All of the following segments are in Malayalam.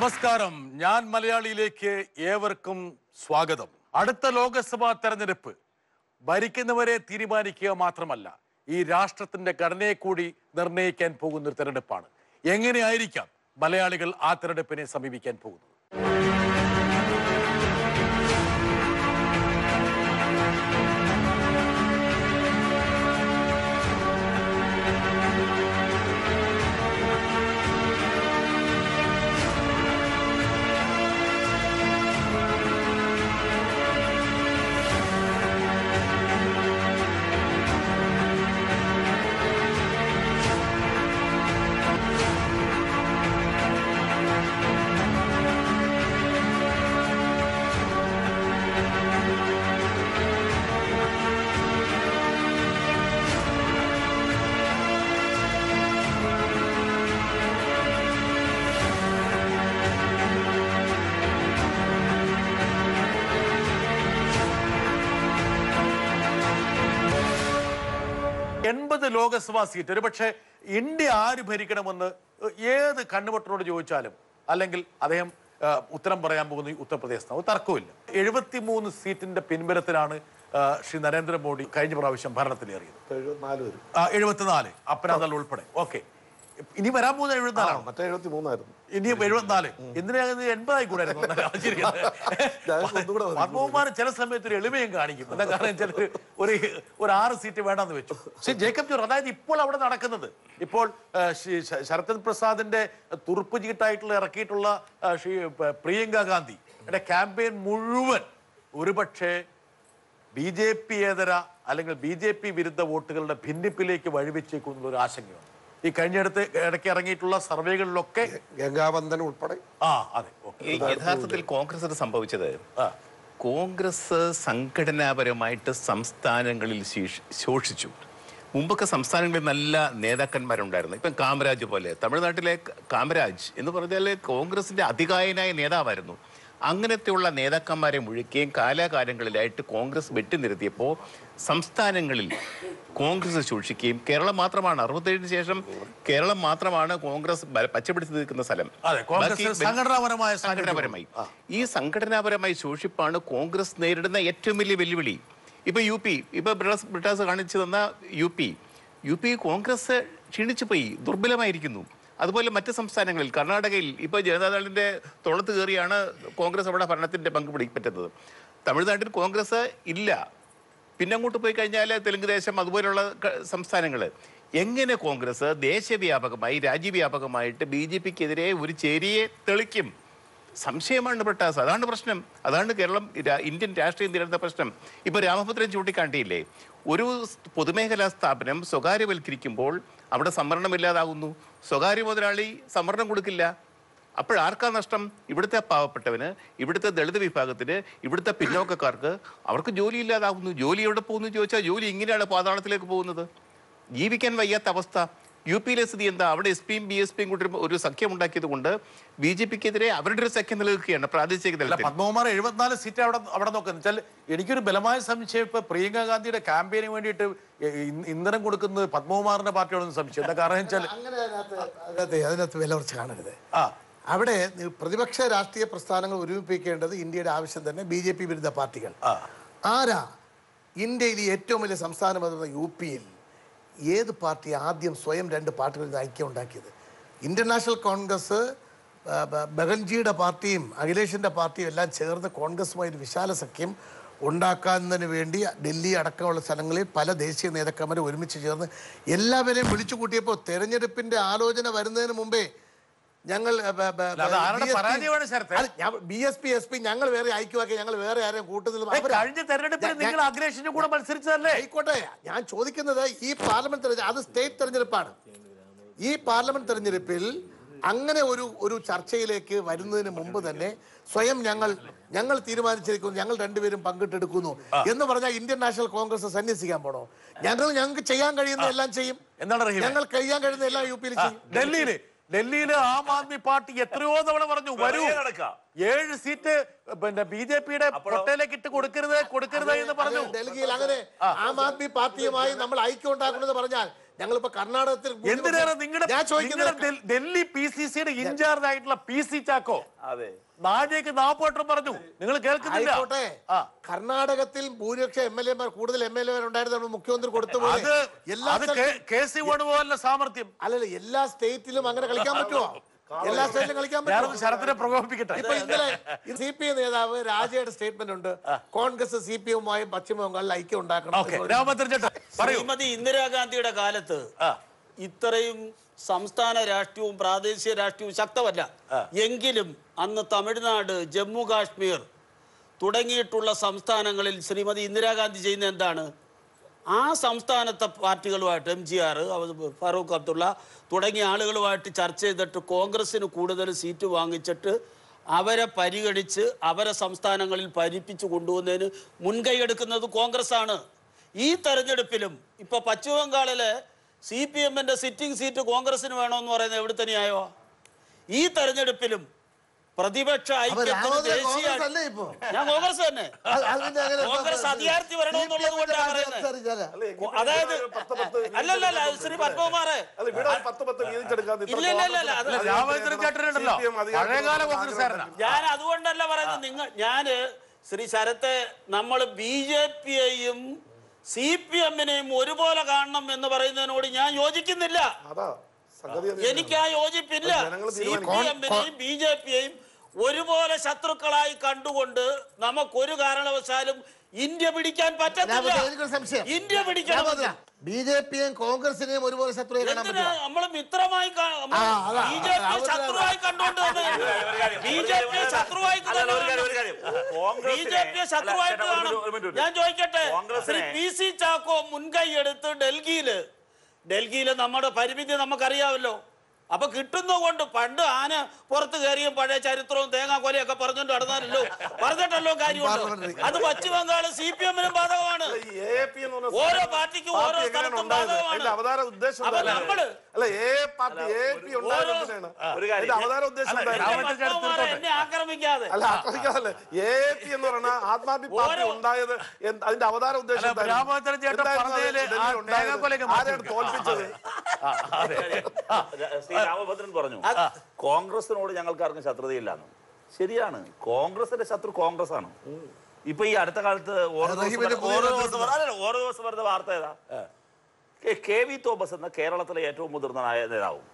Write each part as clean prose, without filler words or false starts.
നമസ്കാരം. ഞാൻ മലയാളിയിലേക്ക് ഏവർക്കും സ്വാഗതം. അടുത്ത ലോക്സഭാ തെരഞ്ഞെടുപ്പ് ഭരിക്കുന്നവരെ തീരുമാനിക്കുക മാത്രമല്ല, ഈ രാഷ്ട്രത്തിന്റെ ഘടനയെ കൂടി നിർണ്ണയിക്കാൻ പോകുന്ന ഒരു തെരഞ്ഞെടുപ്പാണ്. എങ്ങനെയായിരിക്കാം മലയാളികൾ ആ തെരഞ്ഞെടുപ്പിനെ സമീപിക്കാൻ പോകുന്നത്? ലോക്സഭാ സീറ്റ്. ഒരു പക്ഷേ ഇന്ത്യ ആര് ഭരിക്കണമെന്ന് ഏത് കണ്ണുപൊട്ടനോട് ചോദിച്ചാലും, അല്ലെങ്കിൽ അദ്ദേഹം ഉത്തരം പറയാൻ പോകുന്ന ഉത്തർപ്രദേശ് തർക്കമില്ല. 73 സീറ്റിന്റെ പിൻബലത്തിലാണ് ശ്രീ നരേന്ദ്രമോദി കഴിഞ്ഞ പ്രാവശ്യം ഭരണത്തിലേറിയത്. 74 അപ്പനാദൾ ഉൾപ്പെടെ. ഓക്കെ, ഇനി വരാൻ പോകുന്ന 74 ഇനി 74. എന്തിനാ 80 ആയിക്കൂടായിരുന്നു? പത്മകുമാർ ചില സമയത്ത് ഒരു എളിമയും കാണിക്കും. എന്താ കാരണം ചിലർ ഒരു 6 സീറ്റ് വേണമെന്ന് വെച്ചു. പക്ഷെ ജേക്കബ് ജോർജ്, അതായത് ഇപ്പോൾ അവിടെ നടക്കുന്നത്, ഇപ്പോൾ ശരത് പ്രസാദിന്റെ തുറുപ്പ് ചീട്ടായിട്ടുള്ള ഇറക്കിയിട്ടുള്ള ശ്രീ പ്രിയങ്ക ഗാന്ധിയുടെ ക്യാമ്പയിൻ മുഴുവൻ ഒരുപക്ഷെ BJP ഏതര അല്ലെങ്കിൽ BJP വിരുദ്ധ വോട്ടുകളുടെ ഭിന്നിപ്പിലേക്ക് വഴിവെച്ചേക്കുന്ന ഒരു ആശങ്കയാണ്. ഈ കഴിഞ്ഞിടത്ത് ഇടയ്ക്ക് ഇറങ്ങിയിട്ടുള്ള സർവേകളിലൊക്കെ ഗംഗാവന്ദൻ ഉൾപ്പെടെ. അതെ. യഥാർത്ഥത്തിൽ കോൺഗ്രസിന് സംഭവിച്ചത്, കോൺഗ്രസ് സംഘടനാപരമായിട്ട് സംസ്ഥാനങ്ങളിൽ ശോഷിച്ചു. മുമ്പൊക്കെ സംസ്ഥാനങ്ങളിൽ നല്ല നേതാക്കന്മാരുണ്ടായിരുന്നു. ഇപ്പം കാമരാജ് പോലെ, തമിഴ്നാട്ടിലെ കാമരാജ് എന്ന് പറഞ്ഞാൽ കോൺഗ്രസിന്റെ അതികായനായ നേതാവായിരുന്നു. അങ്ങനത്തെയുള്ള നേതാക്കന്മാരെ മുഴുക്കുകയും കാലാകാലങ്ങളിലായിട്ട് കോൺഗ്രസ് വെട്ടിനിർത്തിയപ്പോൾ സംസ്ഥാനങ്ങളിൽ കോൺഗ്രസ് സൂക്ഷിക്കുകയും, കേരളം മാത്രമാണ് 67 ശേഷം കേരളം മാത്രമാണ് കോൺഗ്രസ് പച്ചപിടിച്ച് നിൽക്കുന്ന സ്ഥലം. സംഘടനാപരമായി ഈ സംഘടനാപരമായി ശോഷിപ്പാണ് കോൺഗ്രസ് നേരിടുന്ന ഏറ്റവും വലിയ വെല്ലുവിളി. ഇപ്പൊ UP, ഇപ്പൊ ബ്രിട്ടാസ് കാണിച്ചു തന്ന UP കോൺഗ്രസ് ക്ഷീണിച്ചു പോയി, ദുർബലമായിരിക്കുന്നു. അതുപോലെ മറ്റ് സംസ്ഥാനങ്ങളിൽ, കർണാടകയിൽ ഇപ്പൊ ജനതാദളിന്റെ തോളത്ത് കയറിയാണ് കോൺഗ്രസ് അവിടെ ഭരണത്തിന്റെ പങ്ക് പറ്റുന്നത്. തമിഴ്നാട്ടിൽ കോൺഗ്രസ് ഇല്ല. പിന്നെ അങ്ങോട്ട് പോയി കഴിഞ്ഞാൽ തെലുങ്ക് ദേശം, അതുപോലെയുള്ള സംസ്ഥാനങ്ങൾ. എങ്ങനെ കോൺഗ്രസ് ദേശവ്യാപകമായി രാജ്യവ്യാപകമായിട്ട് BJPക്കെതിരെ ഒരു ചേരിയെ തെളിക്കും? സംശയമാണ് ബ്രിട്ടാസ്. അതാണ് പ്രശ്നം. അതാണ് കേരളം, ഇന്ത്യൻ രാഷ്ട്രീയം നേരിടുന്ന പ്രശ്നം. ഇപ്പൊ രാമഭദ്രൻ ചൂണ്ടിക്കാട്ടിയില്ലേ, ഒരു പൊതുമേഖലാ സ്ഥാപനം സ്വകാര്യവൽക്കരിക്കുമ്പോൾ അവിടെ സംവരണമില്ലാതാകുന്നു. സ്വകാര്യ മുതലാളി സംവരണം കൊടുക്കില്ല. അപ്പോഴാർക്കാ നഷ്ടം? ഇവിടുത്തെ പാവപ്പെട്ടവന്, ഇവിടുത്തെ ദളിത് വിഭാഗത്തിന്, ഇവിടുത്തെ പിന്നോക്കക്കാർക്ക് അവർക്ക് ജോലി ഇല്ലാതാകുന്നു. ജോലി എവിടെ പോകുന്നു ചോദിച്ചാൽ ജോലി ഇങ്ങനെയാണ് പാതാളത്തിലേക്ക് പോകുന്നത്. ജീവിക്കാൻ വയ്യാത്ത അവസ്ഥ. UPയിലെ സ്ഥിതി എന്താ? അവിടെ SPയും BSPയും കൂടി ഒരു സഖ്യം ഉണ്ടാക്കിയത് കൊണ്ട് BJPക്കെതിരെ അവരുടെ ഒരു സഖ്യം നിലനിൽക്കുകയാണ് പ്രാദേശിക തലത്തിൽ. പത്മകുമാർ 74 സീറ്റ് അവിടെ നോക്കുന്നത്. എനിക്കൊരു ബലമായ സംശയം, ഇപ്പൊ പ്രിയങ്ക ഗാന്ധിയുടെ ക്യാമ്പയിന് വേണ്ടിയിട്ട് ഇന്ധനം കൊടുക്കുന്നത് പത്മകുമാറിന്റെ പാർട്ടിയോടൊന്നും സംശയം എന്താ? കാരണം അതിനകത്ത് വില കുറച്ച് കാണരുത്. അവിടെ പ്രതിപക്ഷ രാഷ്ട്രീയ പ്രസ്ഥാനങ്ങൾ ഒരുമിപ്പിക്കേണ്ടത് ഇന്ത്യയുടെ ആവശ്യം തന്നെ. BJP വിരുദ്ധ പാർട്ടികൾ ആരാ? ഇന്ത്യയിൽ ഏറ്റവും വലിയ സംസ്ഥാനം UPയിൽ ഏത് പാർട്ടി ആദ്യം സ്വയം 2 പാർട്ടികളിൽ ഐക്യം ഉണ്ടാക്കിയത്? ഇന്ത്യൻ നാഷണൽ കോൺഗ്രസ്, ബഗൻജിയുടെ പാർട്ടിയും അഖിലേഷിൻ്റെ പാർട്ടിയും എല്ലാം ചേർന്ന് കോൺഗ്രസുമായി ഒരു വിശാല സഖ്യം ഉണ്ടാക്കുന്നതിന് വേണ്ടി ഡൽഹി അടക്കമുള്ള സ്ഥലങ്ങളിൽ പല ദേശീയ നേതാക്കന്മാരെ ഒരുമിച്ച് ചേർന്ന് എല്ലാവരെയും വിളിച്ചു കൂട്ടിയപ്പോൾ തെരഞ്ഞെടുപ്പിൻ്റെ ആലോചന വരുന്നതിന് മുമ്പേ ഞങ്ങൾ BSP SP ഞങ്ങൾ വേറെ ഐക്യമാക്കി, ഞങ്ങൾ വേറെ ആരെയും കൂട്ടുന്നില്ല. ആയിക്കോട്ടെ, ഞാൻ ചോദിക്കുന്നത് ഈ പാർലമെന്റ് തെരഞ്ഞെടുപ്പ്, അത് സ്റ്റേറ്റ് തെരഞ്ഞെടുപ്പാണ്. ഈ പാർലമെന്റ് തെരഞ്ഞെടുപ്പിൽ അങ്ങനെ ഒരു ചർച്ചയിലേക്ക് വരുന്നതിന് മുമ്പ് തന്നെ സ്വയം ഞങ്ങൾ തീരുമാനിച്ചിരിക്കുന്നു, ഞങ്ങൾ 2 പേരും പങ്കിട്ടെടുക്കുന്നു എന്ന് പറഞ്ഞാൽ ഇന്ത്യൻ നാഷണൽ കോൺഗ്രസ് സന്യസിക്കാൻ പോണോ? ഞങ്ങൾക്ക് ചെയ്യാൻ കഴിയുന്ന എല്ലാം ചെയ്യും. ഞങ്ങൾ കഴിയാൻ കഴിയുന്ന എല്ലാം UPയിൽ ചെയ്യും. ഡൽഹിയില് ആം ആദ്മി പാർട്ടി എത്രയോ തവണ പറഞ്ഞു, വരൂ 7 സീറ്റ് പിന്നെ BJPയുടെ പൊട്ടയിലേക്ക് ഇട്ട് കൊടുക്കരുത് എന്ന് പറഞ്ഞു. ഡൽഹിയിൽ അങ്ങനെ ആം ആദ്മി പാർട്ടിയുമായി നമ്മൾ ഐക്യം ഉണ്ടാക്കണമെന്ന് പറഞ്ഞാൽ ഞങ്ങളിപ്പോ കർണാടകത്തിൽ എന്തിനാണ് നിങ്ങളുടെ ഡൽഹി PCCയുടെ ഇൻചാർജ് ആയിട്ടുള്ള PC ചാക്കോ നാടേക്ക് നാപ്പോട്ടം പറഞ്ഞു, നിങ്ങൾ കേൾക്കുന്നില്ല? കർണാടകത്തിൽ ഭൂരിപക്ഷ MLA കൂടുതൽ MLA ഉണ്ടായിരുന്നു മുഖ്യമന്ത്രി കൊടുത്തുപോലെ എല്ലാ സാമർത്ഥ്യം അല്ലല്ല എല്ലാ സ്റ്റേറ്റിലും അങ്ങനെ കളിക്കാൻ പറ്റുമോ? എല്ലാ സ്റ്റേറ്റിലും കളിക്കാൻ പറ്റുമോ? ശരത്തിനെ പ്രകോപിപ്പിക്കട്ടെ. ഇപ്പൊ ഇന്നലെ CPI നേതാവ് രാജയുടെ സ്റ്റേറ്റ്മെന്റ് ഉണ്ട്, കോൺഗ്രസ് CPI-യുമായും പശ്ചിമ ബംഗാളിൽ ഐക്യം ഉണ്ടാക്കണം. ശ്രീമതി ഇന്ദിരാഗാന്ധിയുടെ കാലത്ത് ഇത്രയും സംസ്ഥാന രാഷ്ട്രീയവും പ്രാദേശിക രാഷ്ട്രീയവും ശക്തമല്ല എങ്കിലും അന്ന് തമിഴ്നാട്, ജമ്മു കാശ്മീർ തുടങ്ങിയിട്ടുള്ള സംസ്ഥാനങ്ങളിൽ ശ്രീമതി ഇന്ദിരാഗാന്ധി ചെയ്യുന്ന എന്താണ്? ആ സംസ്ഥാനത്തെ പാർട്ടികളുമായിട്ട് MGR, ഫാറൂഖ് അബ്ദുള്ള തുടങ്ങിയ ആളുകളുമായിട്ട് ചർച്ച ചെയ്തിട്ട് കോൺഗ്രസിന് കൂടുതൽ സീറ്റ് വാങ്ങിച്ചിട്ട് അവരെ പരിഗണിച്ച് അവരെ സംസ്ഥാനങ്ങളിൽ ഭരിപ്പിച്ചു കൊണ്ടുവന്നതിന് മുൻകൈ എടുക്കുന്നത് കോൺഗ്രസ് ആണ്. ഈ തെരഞ്ഞെടുപ്പിലും ഇപ്പൊ പശ്ചിമ ബംഗാളിലെ CPM-ന്റെ സിറ്റിംഗ് സീറ്റ് കോൺഗ്രസിന് വേണമെന്ന് പറയുന്നത് എവിടെ തന്നെയായോ? ഈ തെരഞ്ഞെടുപ്പിലും പ്രതിപക്ഷ ഐക്യത്തിന് ദേശീയ ഞാൻ കോൺഗ്രസ് തന്നെ കോൺഗ്രസ് അധികാരത്തിൽ വരണമെന്നുള്ളത് കൊണ്ടാണ് പറയുന്നത്. അതായത് അല്ലല്ല ശ്രീ പത്മകുമാറെ ഞാൻ അതുകൊണ്ടല്ല പറയുന്നത്. ഞാന് ശ്രീ ശരത്തെ നമ്മൾ BJP-യെയും CPM-നെയും ഒരുപോലെ കാണണം എന്ന് പറയുന്നതിനോട് ഞാൻ യോജിക്കുന്നില്ല. എനിക്ക് ആ യോജിപ്പില്ല. CPM-നെയും BJP-യെയും ഒരുപോലെ ശത്രുക്കളായി കണ്ടുകൊണ്ട് നമുക്കൊരു കാരണവശാലും ഇന്ത്യ പിടിക്കാൻ പറ്റത്തില്ല. ഇന്ത്യ പിടിക്കണം. BJP-യും കോൺഗ്രസിനെയും ഒരുപോലെ ശത്രുവായി കാണാൻ പറ്റില്ല. നമ്മള് മിത്രമായി BJP ശത്രുവായി കണ്ടുകൊണ്ട് BJP ശത്രുവായിട്ട് കാണും. ഞാൻ ചോദിക്കട്ടെ, ശ്രീ PC ചാക്കോ മുൻകൈ എടുത്ത് ഡൽഹിയില് നമ്മുടെ പരിമിതി നമുക്കറിയാമല്ലോ. അപ്പൊ കിട്ടുന്നതുകൊണ്ട് പണ്ട് ആന പുറത്ത് കയറിയും പഴയ ചരിത്രവും തേങ്ങാക്കൊലയൊക്കെ പറഞ്ഞോണ്ട് പറഞ്ഞിട്ടല്ലോ കാര്യമുണ്ട്. അത് പശ്ചിമ ബംഗാള് CPM-നും ബാധകമാണ്. ഓരോ പാർട്ടിക്കും ഓരോ സ്ഥലത്തും ബാധകമാണ്. എന്നെ ആക്രമിക്കാതെ അതിന്റെ അവതാര ഉദ്ദേശം രാമഭദ്രൻ പറഞ്ഞു കോൺഗ്രസിനോട് ഞങ്ങൾക്ക് ആർക്കും ശത്രുതയില്ലാന്ന്. ശരിയാണ്, കോൺഗ്രസിന്റെ ശത്രു കോൺഗ്രസ് ആണ്. ഇപ്പൊ ഈ അടുത്ത കാലത്ത് ഓരോ ദിവസം വരുന്ന വാർത്ത ഏതാ? KV തോമസ് എന്ന കേരളത്തിലെ ഏറ്റവും മുതിർന്നനായ നേതാവും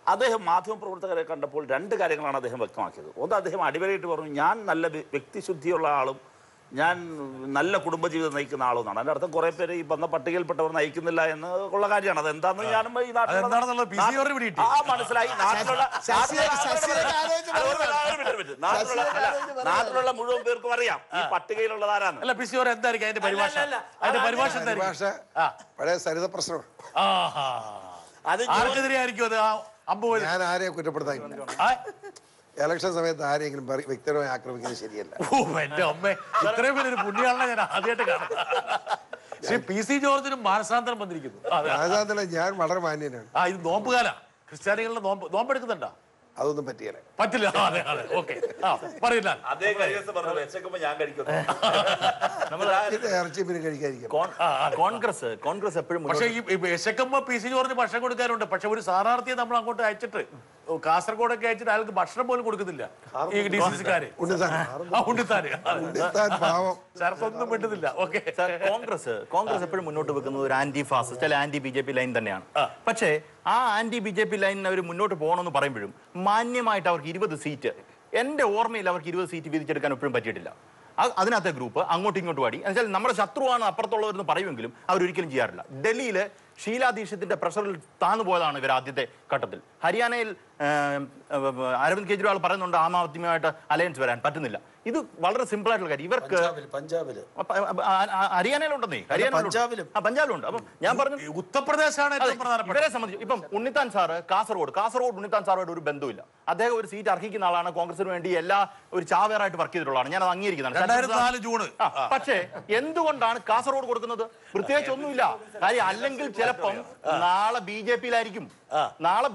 അദ്ദേഹം മാധ്യമപ്രവർത്തകരെ കണ്ടപ്പോൾ രണ്ട് കാര്യങ്ങളാണ് അദ്ദേഹം വ്യക്തമാക്കിയത്. ഒന്ന്, അദ്ദേഹം അടിവരയിട്ട് പറഞ്ഞു, ഞാൻ നല്ല വ്യക്തിശുദ്ധിയുള്ള ആളും ഞാൻ നല്ല കുടുംബജീവിതം നയിക്കുന്ന ആളെന്നാണ്. അതിന്റെ അർത്ഥം കുറെ പേര് ഈ വന്ന പട്ടികയിൽപ്പെട്ടവർ നയിക്കുന്നില്ല എന്ന് ഉള്ള കാര്യമാണ്. അതെന്താണെന്ന് ഞാനും ഈ മനസ്സിലായി. നാട്ടിലുള്ള മുഴുവൻ പേർക്കും അറിയാം ഈ പട്ടികയിലുള്ളതാരാണ്. പഴയ സരിത പ്രശ്നം. ഞാൻ ആരെയെ കുറ്റപ്പെടുത്താൻ ഇലക്ഷൻ സമയത്ത് ആരെങ്കിലും വ്യക്തിപരമായി ആക്രമിക്കുന്നത് ശരിയല്ല. എന്റെ അമ്മ, ഇത്രയും വലിയൊരു പുണ്യാളനെ ഞാൻ ആദ്യമായിട്ട് കാണാം. ശ്രീ PC ജോർജിനും മാനസാന്തരം വന്നിരിക്കുന്നു. മാനസാന്തരം ഞാൻ വളരെ മാന്യനാണ്. ഇത് നോമ്പുകാല ക്രിസ്ത്യാനികളുടെ നോമ്പെടുക്കുന്നുണ്ടോ? അതൊന്നും പറ്റില്ല. പറയില്ല. ഇറച്ചി പിന്നെ കഴിക്കാതിരിക്കും. കോൺഗ്രസ് എപ്പോഴും. പക്ഷെ ഈ വിശക്കുമ്പോ PC ജോർജ് ഭക്ഷണം കൊടുക്കാറുണ്ട്. പക്ഷെ ഒരു സ്ഥാനാർത്ഥിയെ നമ്മൾ അങ്ങോട്ട് അയച്ചിട്ട് കാസർഗോഡൊക്കെ അയച്ചിട്ട് അയാൾക്ക് ഭക്ഷണം പോലും കൊടുക്കുന്നില്ല ഈ DCC-കാര്. ശരത്തൊന്നും വിട്ടുന്നില്ല. കോൺഗ്രസ് എപ്പോഴും മുന്നോട്ട് വെക്കുന്നത് ഒരു ആന്റി ഫാസിസ്റ്റ് അല്ലെ ആന്റി BJP ലൈൻ തന്നെയാണ്. പക്ഷേ ആ ആന്റി BJP ലൈനിന് അവർ മുന്നോട്ട് പോകണമെന്ന് പറയുമ്പോഴും മാന്യമായിട്ട് അവർക്ക് 20 സീറ്റ്, എന്റെ ഓർമ്മയിൽ അവർക്ക് 20 സീറ്റ് വീതിച്ചെടുക്കാൻ എപ്പോഴും പറ്റിയിട്ടില്ല. അതിനകത്തെ ഗ്രൂപ്പ് അങ്ങോട്ടും ഇങ്ങോട്ടും അടി എന്നുവെച്ചാൽ നമ്മുടെ ശത്രുവാണ് അപ്പുറത്തുള്ളവരെന്ന് പറയുമെങ്കിലും അവരൊരിക്കലും ചെയ്യാറില്ല. ഡൽഹിയില് ഷീലാ ദീക്ഷിത്തിന്റെ പ്രഷറിൽ താന്നു പോയതാണ് ഇവർ ആദ്യത്തെ ഘട്ടത്തിൽ. ഹരിയാനയിൽ അരവിന്ദ് കെജ്രിവാൾ പറയുന്നുണ്ട് ആം ആദ്മിയുമായിട്ട് അലയൻസ് വരാൻ പറ്റുന്നില്ല. ഇത് വളരെ സിമ്പിൾ ആയിട്ടുള്ള കാര്യം. ഇവർക്ക് ഹരിയാനയിലുണ്ടെന്നേ, പഞ്ചാബിലുണ്ട്. അപ്പം ഞാൻ പറഞ്ഞു ഉത്തർപ്രദേശാണ് ഇവരെ സംബന്ധിച്ച്. ഇപ്പം ഉണ്ണിത്താൻ സാറ് കാസർഗോഡ് ഉണ്ണിത്താൻ സാറുമായിട്ട് ഒരു ബന്ധമില്ല. അദ്ദേഹം ഒരു സീറ്റ് അർഹിക്കുന്ന ആളാണ്. കോൺഗ്രസിന് വേണ്ടി ഒരു ചാവേറായിട്ട് വർക്ക് ചെയ്തിട്ടുള്ളതാണ്. ഞാൻ അത് അംഗീകരിക്കുന്നതാണ്. 2004 ജൂൺ. പക്ഷേ എന്തുകൊണ്ടാണ് കാസർഗോഡ് കൊടുക്കുന്നത്? പ്രത്യേകിച്ച് ഒന്നുമില്ല. കാര്യം അല്ലെങ്കിൽ ചിലപ്പം നാളെ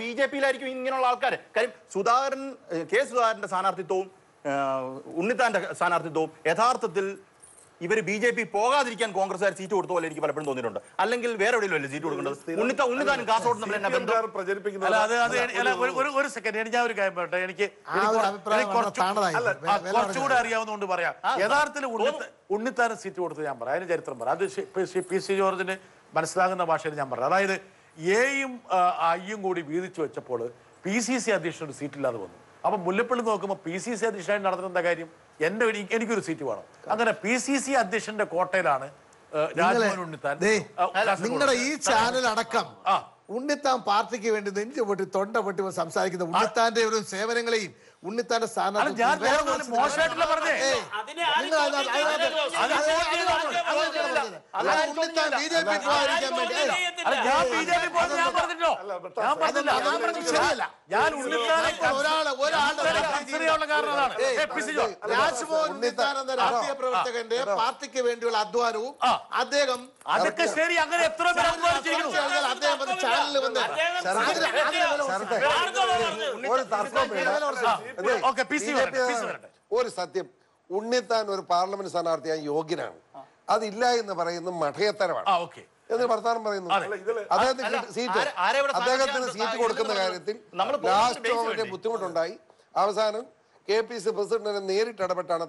BJP-യിലായിരിക്കും ഇങ്ങനെയുള്ള ആൾക്കാർ. കാര്യം കെ സുധാകരന്റെ സ്ഥാനാർത്ഥിത്വവും ഉണ്ണിത്താന്റെ സ്ഥാനാർത്ഥിത്വവും യഥാർത്ഥത്തിൽ ഇവർ BJP പോകാതിരിക്കാൻ കോൺഗ്രസ്സുകാർ സീറ്റ് കൊടുത്ത പോലെ എനിക്ക് പലപ്പോഴും തോന്നിയിട്ടുണ്ട്. അല്ലെങ്കിൽ വേറെ എവിടെയല്ലേ സീറ്റ് കൊടുക്കേണ്ടത്? ഉണ്ണിത്താനും കാസർഗോഡ് തമ്മിൽ എന്നാ ബന്ധം? ഒരു സെക്കൻഡ്, ഞാൻ ഒരു കാര്യം പറയട്ടെ. എനിക്ക് കുറച്ചുകൂടെ അറിയാവുന്നതുകൊണ്ട് പറയാം. യഥാർത്ഥത്തിൽ ഉണ്ണിത്താനും സീറ്റ് കൊടുത്ത് ഞാൻ പറയാം, അതിന് ചരിത്രം പറയാം. അത് PC ജോർജിന് മനസ്സിലാകുന്ന ഭാഷയിൽ ഞാൻ പറയാം. അതായത് എയും ഐയും കൂടി വീതിച്ചു വെച്ചപ്പോൾ PCC അധ്യക്ഷനൊരു സീറ്റില്ലാതെ വന്നു. അപ്പൊ മുല്ലപ്പള്ളി നോക്കുമ്പോൾ PCC അധ്യക്ഷനായി നടത്തുന്ന കാര്യം എനിക്കൊരു സീറ്റ് വേണം. അങ്ങനെ PCC അധ്യക്ഷന്റെ കോട്ടയിലാണ് രാജ്മോഹൻ ഉണ്ണിത്താൻ. നിങ്ങളുടെ ഈ ചാനൽ അടക്കം ഉണ്ണിത്താൻ പാർട്ടിക്ക് വേണ്ടി നെഞ്ചു പൊട്ടി തൊണ്ട പൊട്ടി സംസാരിക്കുന്ന ഉണ്ണിത്താന്റെ ഒരു സേവനങ്ങളെയും ഉണ്ണിത്താന്റെ സ്ഥാനം മോശമായിട്ടില്ല പറഞ്ഞേ. രാജ്മോഹൻ ഉണ്ണിത്താൻ എന്ന രാഷ്ട്രീയ പ്രവർത്തകന്റെ പാർട്ടിക്ക് വേണ്ടിയുള്ള അധ്വാനവും അദ്ദേഹം അതൊക്കെ ശരി. അങ്ങനെ എത്ര പേര് അധ്വാനിച്ചിരിക്കുന്നു. അദ്ദേഹം ചാനലിൽ വന്ന് ഒരു സത്യം, ഉണ്ണിത്താൻ ഒരു പാർലമെന്റ് സ്ഥാനാർത്ഥിയായി യോഗ്യനാണ്. അതില്ല എന്ന് പറയുന്നത് മഠയത്തരമാണ് എന്ന് വർത്താനം പറയുന്നു. അദ്ദേഹത്തിന് സീറ്റ് കൊടുക്കുന്ന കാര്യത്തിൽ ലാസ്റ്റ് വളരെ ബുദ്ധിമുട്ടുണ്ടായി. അവസാനം KPC പ്രസിഡന്റിനെ നേരിട്ട് ഇടപെട്ടാണ്.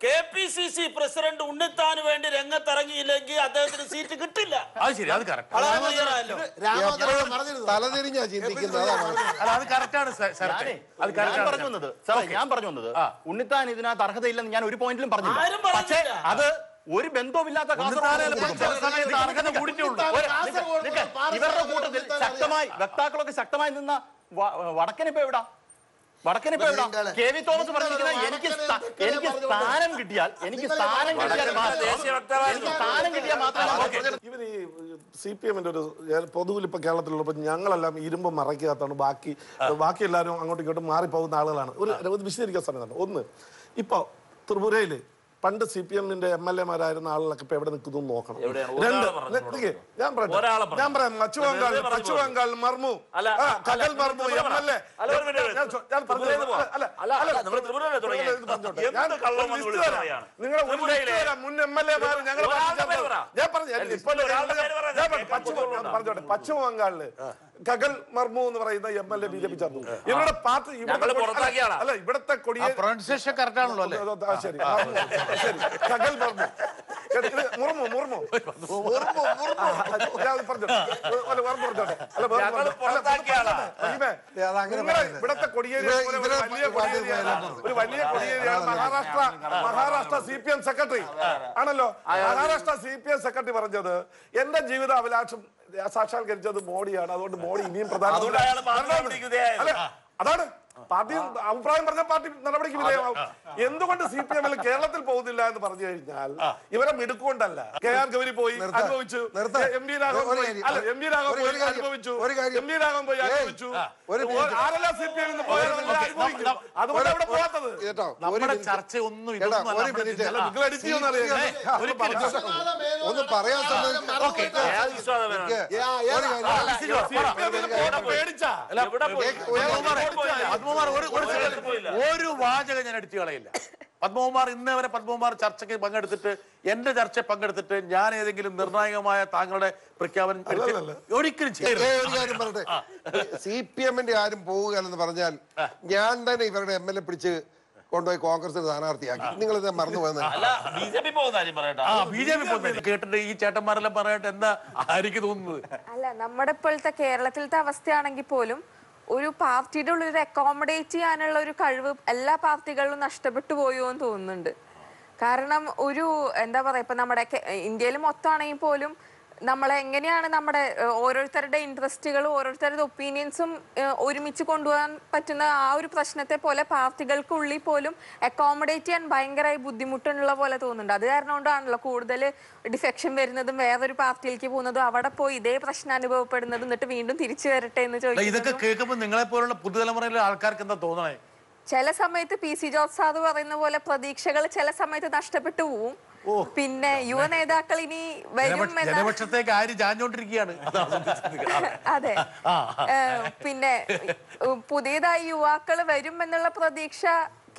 KPCC പ്രസിഡന്റ് ഉണ്ണിത്താന് വേണ്ടി രംഗത്തിറങ്ങിയില്ലെങ്കിൽ അദ്ദേഹത്തിന് സീറ്റ് കിട്ടില്ല. തലതിരിഞ്ഞാ ചിന്തിക്കുന്നത്. ഞാൻ പറഞ്ഞു വന്നത് ഉണ്ണിത്താൻ ഇതിനകത്ത് അർഹതയില്ലെന്ന് ഞാൻ ഒരു പോയിന്റിലും പറഞ്ഞില്ല. പക്ഷേ അത് ഒരു ബന്ധവുമില്ലാത്ത ഇവരുടെ കൂട്ടത്തിൽ ശക്തമായി വക്താക്കളൊക്കെ ശക്തമായി നിന്ന വടക്കനിപ്പോ എവിടാ? KV തോമസ് പറഞ്ഞിരിക്കുന്ന എനിക്ക് സ്ഥാനം കിട്ടിയാൽ മാത്രമേ. ഇവർ ഈ CPM-ന്റെ ഒരു പൊതുവിൽ ഇപ്പൊ കേരളത്തിലുള്ളപ്പോൾ ഞങ്ങളെല്ലാം ഇരുമ്പ് മറയ്ക്കാത്താണ് ബാക്കി എല്ലാവരും അങ്ങോട്ടും ഇങ്ങോട്ടും മാറിപ്പോകുന്ന ആളുകളാണ്. ഒരു വിശദീകരിക്കാൻ സമയത്താണ്. ഒന്ന്, ഇപ്പൊ ത്രിപുരയില് പണ്ട് CPM-ന്റെ MLA-മാരായിരുന്ന ആളുകളൊക്കെ ഇപ്പൊ എവിടെ നിൽക്കുന്നു നോക്കണം. രണ്ട്, ഞാൻ പറയാം, പശ്ചിമ ബംഗാൾ മർമു, കഗൽ മർമു MLA. നിങ്ങളെ മുൻ MLA-മാർ ഞങ്ങൾ പറഞ്ഞോട്ടെ. പശ്ചിമ ബംഗാളില് കഗൽ മർമു എന്ന് പറയുന്ന MLA BJP ചേർന്നു. ഇവരുടെ പാർട്ടി അല്ല, ഇവിടത്തെ കൊടിയെ പ്രൊനൗൺസിയേഷൻ കറക്റ്റ് ആണല്ലോ അല്ലേ? ശരി, കഗൽ മർമു, മുർമു ഇവിടത്തെ കൊടിയേരി ഒരു വലിയ കൊടിയേരിയാണ് മഹാരാഷ്ട്ര CPM സെക്രട്ടറി ആണല്ലോ. മഹാരാഷ്ട്ര CPM സെക്രട്ടറി പറഞ്ഞത് എന്റെ ജീവിത അഭിലാഷം സാക്ഷാത്കരിച്ചത് മോഡിയാണ്, അതുകൊണ്ട് മോഡി ഇനിയും പ്രധാനമന്ത്രി. അതാണ് പാർട്ടി അഭിപ്രായം പറഞ്ഞ പാർട്ടി നടപടിക്ക് വിധേയമാവും. എന്തുകൊണ്ട് CPM കേരളത്തിൽ പോകുന്നില്ല എന്ന് പറഞ്ഞു കഴിഞ്ഞാൽ ഇവരെ മിടുക്കൊണ്ടല്ല. KR ഗൗരി പോയി അനുഭവിച്ചു, MD രാഘവൻ പോയി അനുഭവിച്ചു, ആരെല്ലാം CPM പോയാൽ അതുകൊണ്ട് അവിടെ പോകാത്തത്. നമ്മുടെ ചർച്ച ഒന്നും ഒന്ന് പറയാൻ ഒരു വാചകം ഞാൻ അടിച്ചു കളയില്ല. പത്മകുമാർ ഇന്നേ വരെ ചർച്ചയ്ക്ക് പങ്കെടുത്തിട്ട് എന്റെ ചർച്ചയിൽ പങ്കെടുത്തിട്ട് ഞാൻ ഏതെങ്കിലും നിർണായകമായ താങ്കളുടെ പ്രഖ്യാപനം ഒരിക്കലും പറയട്ടെ. CPM-ന്റെ ആരും പോവുക എന്ന് പറഞ്ഞാൽ ഞാൻ തന്നെ ഇവരുടെ MLA പിടിച്ച് കൊണ്ടുപോയി കോൺഗ്രസ് സ്ഥാനാർത്ഥിയാക്കി. നിങ്ങൾ ഇത് മറന്നുപോയെന്ന്. BJP പോകുന്നത് കേട്ടിട്ട് ഈ ചേട്ടന്മാരെല്ലാം പറയട്ടെ, എന്താ ആയിരിക്കും തോന്നുന്നത്? അല്ല, നമ്മുടെ ഇപ്പോഴത്തെ കേരളത്തിലത്തെ അവസ്ഥയാണെങ്കിൽ പോലും ഒരു പാർട്ടിയുടെ ഉള്ളിൽ അക്കോമഡേറ്റ് ചെയ്യാനുള്ള ഒരു കഴിവ് എല്ലാ പാർട്ടികളിലും നഷ്ടപ്പെട്ടു പോയോ എന്ന് തോന്നുന്നുണ്ട്. കാരണം ഒരു എന്താ പറയാ, ഇപ്പൊ നമ്മുടെ ഇന്ത്യയിൽ മൊത്തമാണെങ്കിൽ പോലും നമ്മളെ എങ്ങനെയാണ് നമ്മുടെ ഓരോരുത്തരുടെ ഇൻട്രസ്റ്റുകളും ഓരോരുത്തരുടെ ഒപ്പീനിയൻസും ഒരുമിച്ച് കൊണ്ടുപോകാൻ പറ്റുന്ന ആ ഒരു പ്രശ്നത്തെ പോലെ പാർട്ടികൾക്കുള്ളിൽ പോലും അക്കോമഡേറ്റ് ചെയ്യാൻ ഭയങ്കരമായി ബുദ്ധിമുട്ടുള്ള പോലെ തോന്നുന്നുണ്ട്. അത് കാരണം കൊണ്ടാണല്ലോ കൂടുതൽ ഡിഫെക്ഷൻ വരുന്നതും വേറൊരു പാർട്ടിയിലേക്ക് പോകുന്നതും അവിടെ പോയി ഇതേ പ്രശ്നം അനുഭവപ്പെടുന്നതും എന്നിട്ട് വീണ്ടും തിരിച്ചു വരട്ടെ എന്ന് ചോദിക്കും. ഇതൊക്കെ കേൾക്കുമ്പോൾ നിങ്ങളെ പോലുള്ള പുതുതലമുറയിലെ ആൾക്കാർക്ക് എന്താ തോന്നണേ? ചില സമയത്ത് PC ജോർജ് സാർ പറയുന്ന പോലെ പ്രതീക്ഷകൾ ചില സമയത്ത് നഷ്ടപ്പെട്ടു പോവും. പിന്നെ യുവ നേതാക്കൾ ഇനി വരും ജനപക്ഷത്തേക്ക് ആര് ചാഞ്ഞോണ്ടിരിക്കുകയാണ്. അതെ, പിന്നെ പുതിയതായി യുവാക്കൾ വരും എന്നുള്ള പ്രതീക്ഷ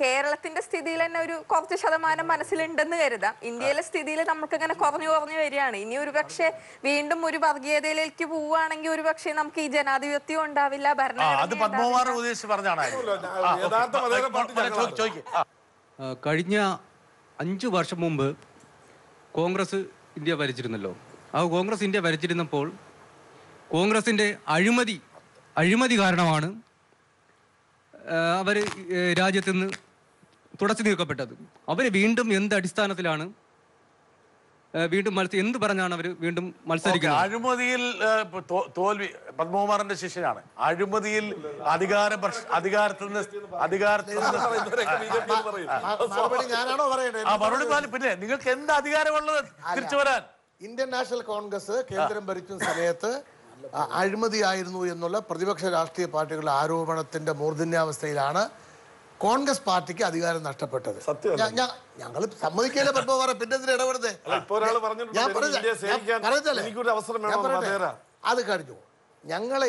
കേരളത്തിന്റെ സ്ഥിതിയിൽ തന്നെ ഒരു കുറച്ച് ശതമാനം മനസ്സിലുണ്ടെന്ന് കരുതാം. ഇന്ത്യയിലെ സ്ഥിതിയിൽ നമുക്ക് ഇങ്ങനെ കുറഞ്ഞു വരികയാണ്. ഇനി ഒരു പക്ഷെ വീണ്ടും ഒരു വർഗീയതയിലേക്ക് പോവുകയാണെങ്കിൽ ഒരു പക്ഷേ നമുക്ക് ഈ ജനാധിപത്യം ഉണ്ടാവില്ല, കഴിഞ്ഞ 5 വർഷം മുമ്പ് കോൺഗ്രസ് ഇന്ത്യ ഭരിച്ചിരുന്നല്ലോ. ആ കോൺഗ്രസ് ഇന്ത്യ ഭരിച്ചിരുന്നപ്പോൾ കോൺഗ്രസിന്റെ അഴിമതി കാരണമാണ് അവർ രാജ്യത്ത് നിന്ന് തുടച്ചു നീക്കപ്പെട്ടത്. അവർ വീണ്ടും എന്ത് അടിസ്ഥാനത്തിലാണ് വീണ്ടും എന്ത് പറഞ്ഞാണ് അവർ വീണ്ടും മത്സരിക്കുന്നത്? അഴിമതിയിൽ തോൽവി പത്മകുമാറിന്റെ ശിഷ്യനാണ്. അഴിമതിയിൽ അധികാരത്തിൽ നിന്ന് പിന്നെ നിങ്ങൾക്ക് എന്ത് അധികാരമുള്ളത് തിരിച്ചു വരാൻ? ഇന്ത്യൻ നാഷണൽ കോൺഗ്രസ് കേന്ദ്രം ഭരിക്കുന്ന സമയത്ത് അഴിമതിയായിരുന്നു എന്നുള്ള പ്രതിപക്ഷ രാഷ്ട്രീയ പാർട്ടികളുടെ ആരോപണത്തിന്റെ മൂർധന്യാവസ്ഥയിലാണ് കോൺഗ്രസ് പാർട്ടിക്ക് അധികാരം നഷ്ടപ്പെട്ടത്. ഞങ്ങൾ സമ്മതിക്കില്ല പത്മകുമാർ, പിന്നെ ഇടപെടുന്നത് അത് കഴിഞ്ഞു. ഞങ്ങളെ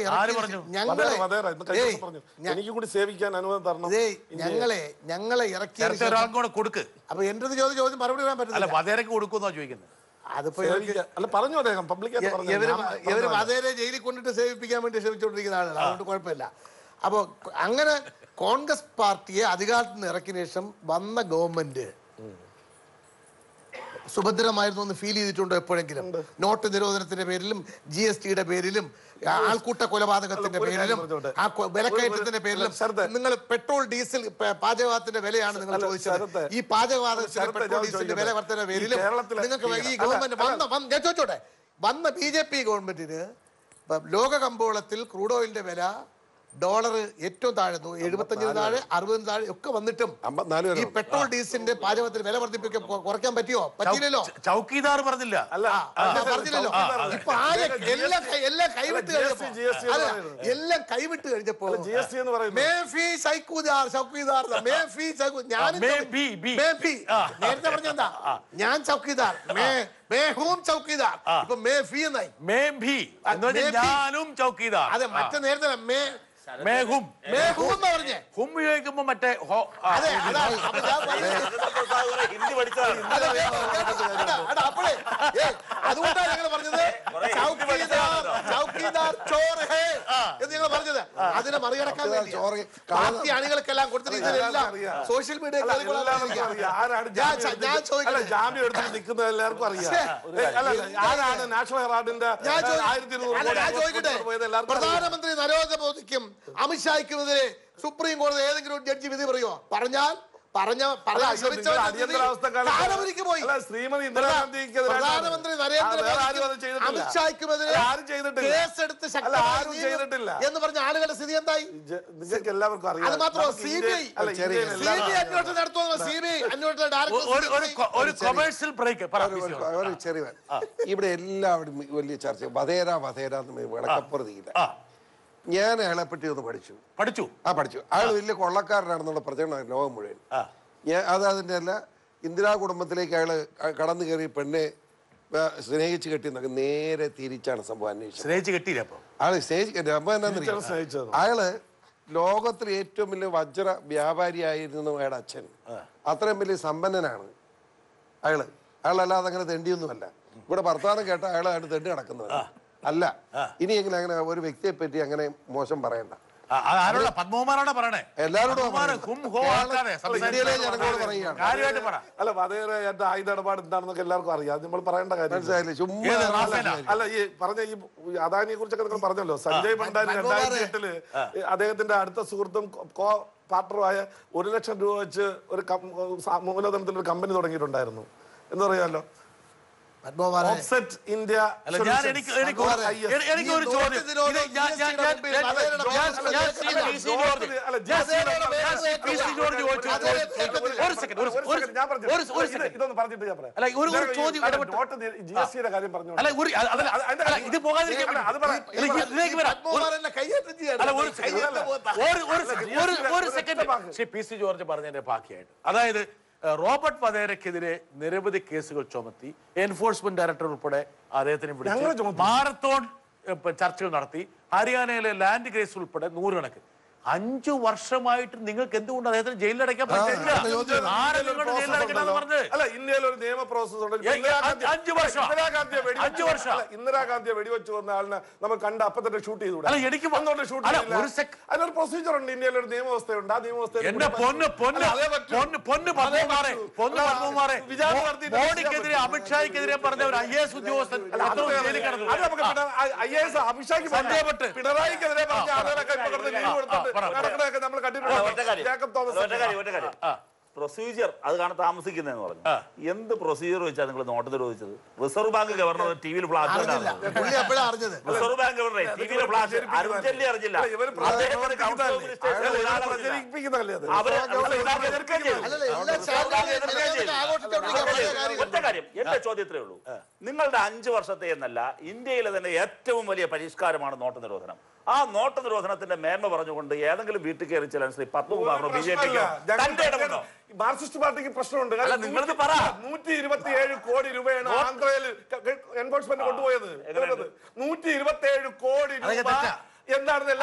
ഇറക്കിയ അപ്പൊ എന്റെ ചോദ്യം മറുപടി പറയാൻ പറ്റില്ല. ഇവര് വധേരെ ജയിലിൽ കൊണ്ടിട്ട് സേവിപ്പിക്കാൻ വേണ്ടി ശ്രമിച്ചുകൊണ്ടിരിക്കുന്ന ആളുകൾ, അതുകൊണ്ട് കുഴപ്പമില്ല. അപ്പൊ അങ്ങനെ കോൺഗ്രസ് പാർട്ടിയെ അധികാരത്തിൽ നിന്ന് ഇറക്കിയ ശേഷം വന്ന ഗവൺമെന്റ് സുഭദ്രമായിരുന്നു എന്ന് ഫീൽ ചെയ്തിട്ടുണ്ടോ എപ്പോഴെങ്കിലും? നോട്ട് നിരോധനത്തിന്റെ പേരിലും GSTയുടെ പേരിലും ആൾക്കൂട്ട കൊലപാതകത്തിന്റെ പേരിലും ആ വിലക്കയറ്റത്തിന്റെ പേരിലും നിങ്ങൾ പെട്രോൾ ഡീസൽ പാചകവാതത്തിന്റെ വിലയാണ് നിങ്ങൾ ചോദിച്ചത്. ഈ പാചകവാതകത്തിന്റെ പെട്രോൾ ഡീസലിന്റെ വില വർധന പേരിലും നിങ്ങൾക്ക് ഈ ഗവൺമെന്റ് ഞാൻ ചോദിച്ചോട്ടെ, വന്ന BJP ഗവൺമെന്റിന് ലോക കമ്പോളത്തിൽ ക്രൂഡ് ഓയിലിന്റെ വില ഡോളർ ഏറ്റവും താഴെ 75 താഴെ 60 താഴെ ഒക്കെ വന്നിട്ടും ഈ പെട്രോൾ ഡീസലിന്റെ പാചകത്തിന് വില വർദ്ധിപ്പിക്കാൻ കുറയ്ക്കാൻ പറ്റിയോ? പറ്റിയില്ലല്ലോ. ചൗക്കീദാർ പറഞ്ഞില്ല. പറഞ്ഞില്ലല്ലോ. ഇപ്പൊ എല്ലാം കൈവിട്ട് കഴിഞ്ഞപ്പോ നേരത്തെ പറഞ്ഞെന്താ, ഞാൻ ചൗക്കീദാർ ചൗക്കീദാർ ഇപ്പൊ അതെ, മറ്റേ നേരത്തെ ഉപയോഗിക്കുമ്പോ മറ്റേ അതുകൊണ്ടാണ് ഞങ്ങൾ പറഞ്ഞത് ചൗക്കീദാർ ചോർ ഹേ എന്ന് ഞങ്ങൾ പറഞ്ഞത്. അതിനെ മറികടക്കാൻ പാർട്ടി അണികൾക്കെല്ലാം കൊടുത്തിരിക്കുന്നതെല്ലാം സോഷ്യൽ മീഡിയ ജാമ്യം എടുത്ത് നിൽക്കുന്നത് എല്ലാവർക്കും അറിയാം. ആരാണ് നാഷണൽ ഹെറാൾഡിന്റെ പ്രധാനമന്ത്രി നരേന്ദ്രമോദിക്കും അമിത്ഷായ്ക്കുമെതിരെ സുപ്രീം കോടതി ഏതെങ്കിലും ഒരു ജഡ്ജി വിധി പറയുമോ? പറഞ്ഞാൽ അടിയന്തരാവസ്ഥക്ക് പോയി ശ്രീമതി ഇന്ദിരാഗാന്ധിക്കെതിരെ പ്രധാനമന്ത്രി നരേന്ദ്രമോദി അമിത്ഷായ്ക്കുമെതിരെ എന്ന് പറഞ്ഞ ആളുകളുടെ സ്ഥിതി എന്തായി? നിങ്ങൾക്ക് എല്ലാവർക്കും അറിയാം. അത് മാത്രമോ CBI അന്വേഷണം നടത്തുന്ന CBI ഇവിടെ എല്ലാവരും വലിയ ചർച്ച വധേര വിളക്കപ്പുറതിയില്ല. ഞാൻ അയാളെ പറ്റി ഒന്ന് പഠിച്ചു. അയാൾ വലിയ കൊള്ളക്കാരനാണെന്നുള്ള പ്രചരണം ലോകം മുഴുവൻ. അതിന്റെ അല്ല, ഇന്ദിരാ കുടുംബത്തിലേക്ക് അയാള് കടന്നു കയറി പെണ്ണെ സ്നേഹിച്ച് കെട്ടിയെന്നൊക്കെ നേരെ തിരിച്ചാണ് സംഭവം അന്വേഷിച്ചത്. അയാള് സ്നേഹിച്ച് അയാള് ലോകത്തിലെ ഏറ്റവും വലിയ വജ്ര വ്യാപാരിയായിരുന്നു അയാളുടെ അച്ഛൻ. അത്രയും വലിയ സമ്പന്നനാണ് അയാളല്ലാതെ അങ്ങനെ തെണ്ടിയൊന്നുമല്ല. ഇവിടെ വർത്തമാനം കേട്ട അയാളായിട്ട് തെണ്ടി നടക്കുന്നവർ അല്ല. ഇനിയെങ്കിലും അങ്ങനെ ഒരു വ്യക്തിയെ പറ്റി അങ്ങനെ മോശം പറയണ്ട. എല്ലാവരോടും അല്ല വധേരെ എന്റെ ആയുധ ഇടപാട് എന്താണെന്നൊക്കെ എല്ലാവർക്കും അറിയാം. നമ്മൾ പറയേണ്ട കാര്യം അല്ല. ഈ പറഞ്ഞ ഈ അദാനിയെ കുറിച്ചൊക്കെ നിങ്ങൾ പറഞ്ഞല്ലോ. സഞ്ജയ് ഭണ്ഡാരി 2008 അദ്ദേഹത്തിന്റെ അടുത്ത സുഹൃത്തും കോ പാർട്ണറുമായ 1 ലക്ഷം രൂപ വെച്ച് ഒരു മൂലധനത്തിൽ ഒരു കമ്പനി തുടങ്ങിയിട്ടുണ്ടായിരുന്നു എന്ന് പറയാമല്ലോ. ഓഫ്സെറ്റ് ഇന്ത്യ അല്ല ഞാൻ എനിക്കൊരു ചോദ്യം ഇതൊന്ന് പറഞ്ഞിട്ട് ഞാൻ പറയാം. GST-യുടെ കാര്യം പറഞ്ഞു. ഇത് പോകാതിരിക്കാൻ ഒരു second Shri P C George പറഞ്ഞതിന്റെ ബാക്കിയായിട്ട്, അതായത് റോബർട്ട് വധേരക്കെതിരെ നിരവധി കേസുകൾ ചുമത്തി എൻഫോഴ്സ്മെന്റ് ഡയറക്ടർ ഉൾപ്പെടെ അദ്ദേഹത്തിന് വിളിച്ചു മാരത്തോൺ ചർച്ചകൾ നടത്തി. ഹരിയാനയിലെ ലാൻഡ് കേസ് ഉൾപ്പെടെ 100 കണക്കിന് 5 വർഷമായിട്ട് നിങ്ങൾക്ക് എന്തുകൊണ്ട് അദ്ദേഹത്തിന് ജയിലിലടയ്ക്കാൻ പറ്റില്ല? അല്ല, ഇന്ത്യയിൽ ഒരു നിയമ പ്രോസസ് ഉണ്ട്. 5 വർഷം ഇന്ദിരാഗാന്ധിയെ വെടിവെച്ച് വന്ന ആളിനെ നമ്മൾ കണ്ട അപ്പൊ തന്നെ ഷൂട്ട് ചെയ്തു. എനിക്ക് വന്നോണ്ട് ഷൂട്ട് അതിനൊരു പ്രൊസീജിയർ ഉണ്ട്. ഇന്ത്യയിൽ ഒരു നിയമവ്യവസ്ഥയുണ്ട്. ആ നിയമവ്യവസ്ഥ മോഡിക്കെതിരെ അമിത്ഷായ്ക്കെതിരെ പറഞ്ഞ ഒരു IAS ഉദ്യോഗസ്ഥൻ IAS അമിത്ഷായ്ക്ക് ബന്ധപ്പെട്ട് പിണറായിക്കെതിരെ പറഞ്ഞ ആളുകളൊക്കെ നമ്മൾ കണ്ടിട്ടുണ്ട്. പ്രൊസീജിയർ അത് കാണാൻ താമസിക്കുന്നതെന്ന് പറഞ്ഞു. എന്ത് പ്രൊസീജിയർ വെച്ചാൽ നിങ്ങൾ നോട്ട് നിരോധിച്ചത്? റിസർവ് ബാങ്ക് ഗവർണർ ടിവിയിൽ ഫ്ലാഷ് റിസർവ് ബാങ്ക് ഗവർണറെ ടിവിയിലെ ഫ്ലാഷ് അറിഞ്ഞില്ല. ഒറ്റ കാര്യം, എന്റെ ചോദ്യത്തിലേ ഉള്ളൂ. നിങ്ങളുടെ 5 വർഷത്തെ എന്നല്ല, ഇന്ത്യയിലെ തന്നെ ഏറ്റവും വലിയ പരിഷ്കാരമാണ് നോട്ട് നിരോധനം. ആ നോട്ട് നിരോധനത്തിന്റെ മേന്മ പറഞ്ഞുകൊണ്ട് ഏതെങ്കിലും വീട്ടിൽ കയറി ചില പത്മകുമാറിനോ BJPക്കോ തന്റെ ഇടപെടോ? മാർക്സിസ്റ്റ് പാർട്ടിക്ക് പ്രശ്നമുണ്ട്. 127 കോടി രൂപയാണ് ആന്ധ്രയിൽ എൻഫോഴ്സ്മെന്റ് കൊണ്ടുപോയത്. 127 കോടി രൂപ എന്താണെന്ന്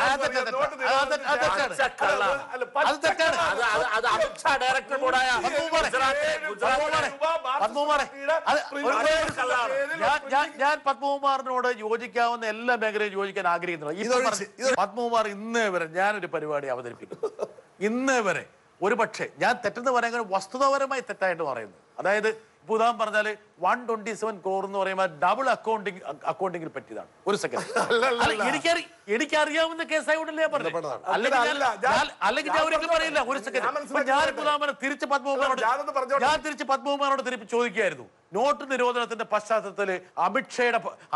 ഞാൻ പത്മകുമാറിനോട് യോജിക്കാവുന്ന എല്ലാ മേഖലയും യോജിക്കാൻ ആഗ്രഹിക്കുന്നു. പത്മകുമാർ ഇന്നേ വരെ ഞാനൊരു പരിപാടി അവതരിപ്പിക്കുന്നു. ഇന്നേ വരെ ഒരു പക്ഷേ ഞാൻ തെറ്റെന്ന് പറയാൻ വസ്തുതാപരമായി തെറ്റായിട്ട് പറയുന്നത്, അതായത് ഇപ്പൊ ഉദാഹരണം പറഞ്ഞാല് 127 crore എന്ന് പറയുമ്പോൾ ഡബിൾ അക്കൗണ്ടിങ്ങിൽ പറ്റിയതാണ്. ഒരു സെക്കൻഡ്, എനിക്കറിയാവുന്ന കേസായോണ്ടല്ലേ ഞാൻ പറഞ്ഞത്. അല്ലെങ്കിൽ ഞാൻ ഒരിക്കലും പറയില്ല. ഒരു സെക്കൻഡ്, ഞാൻ തിരിച്ച് പത്മകുമാറിനോട് തിരിച്ച് ചോദിക്കുകയായിരുന്നു. നോട്ട് നിരോധനത്തിന്റെ പശ്ചാത്തലത്തിൽ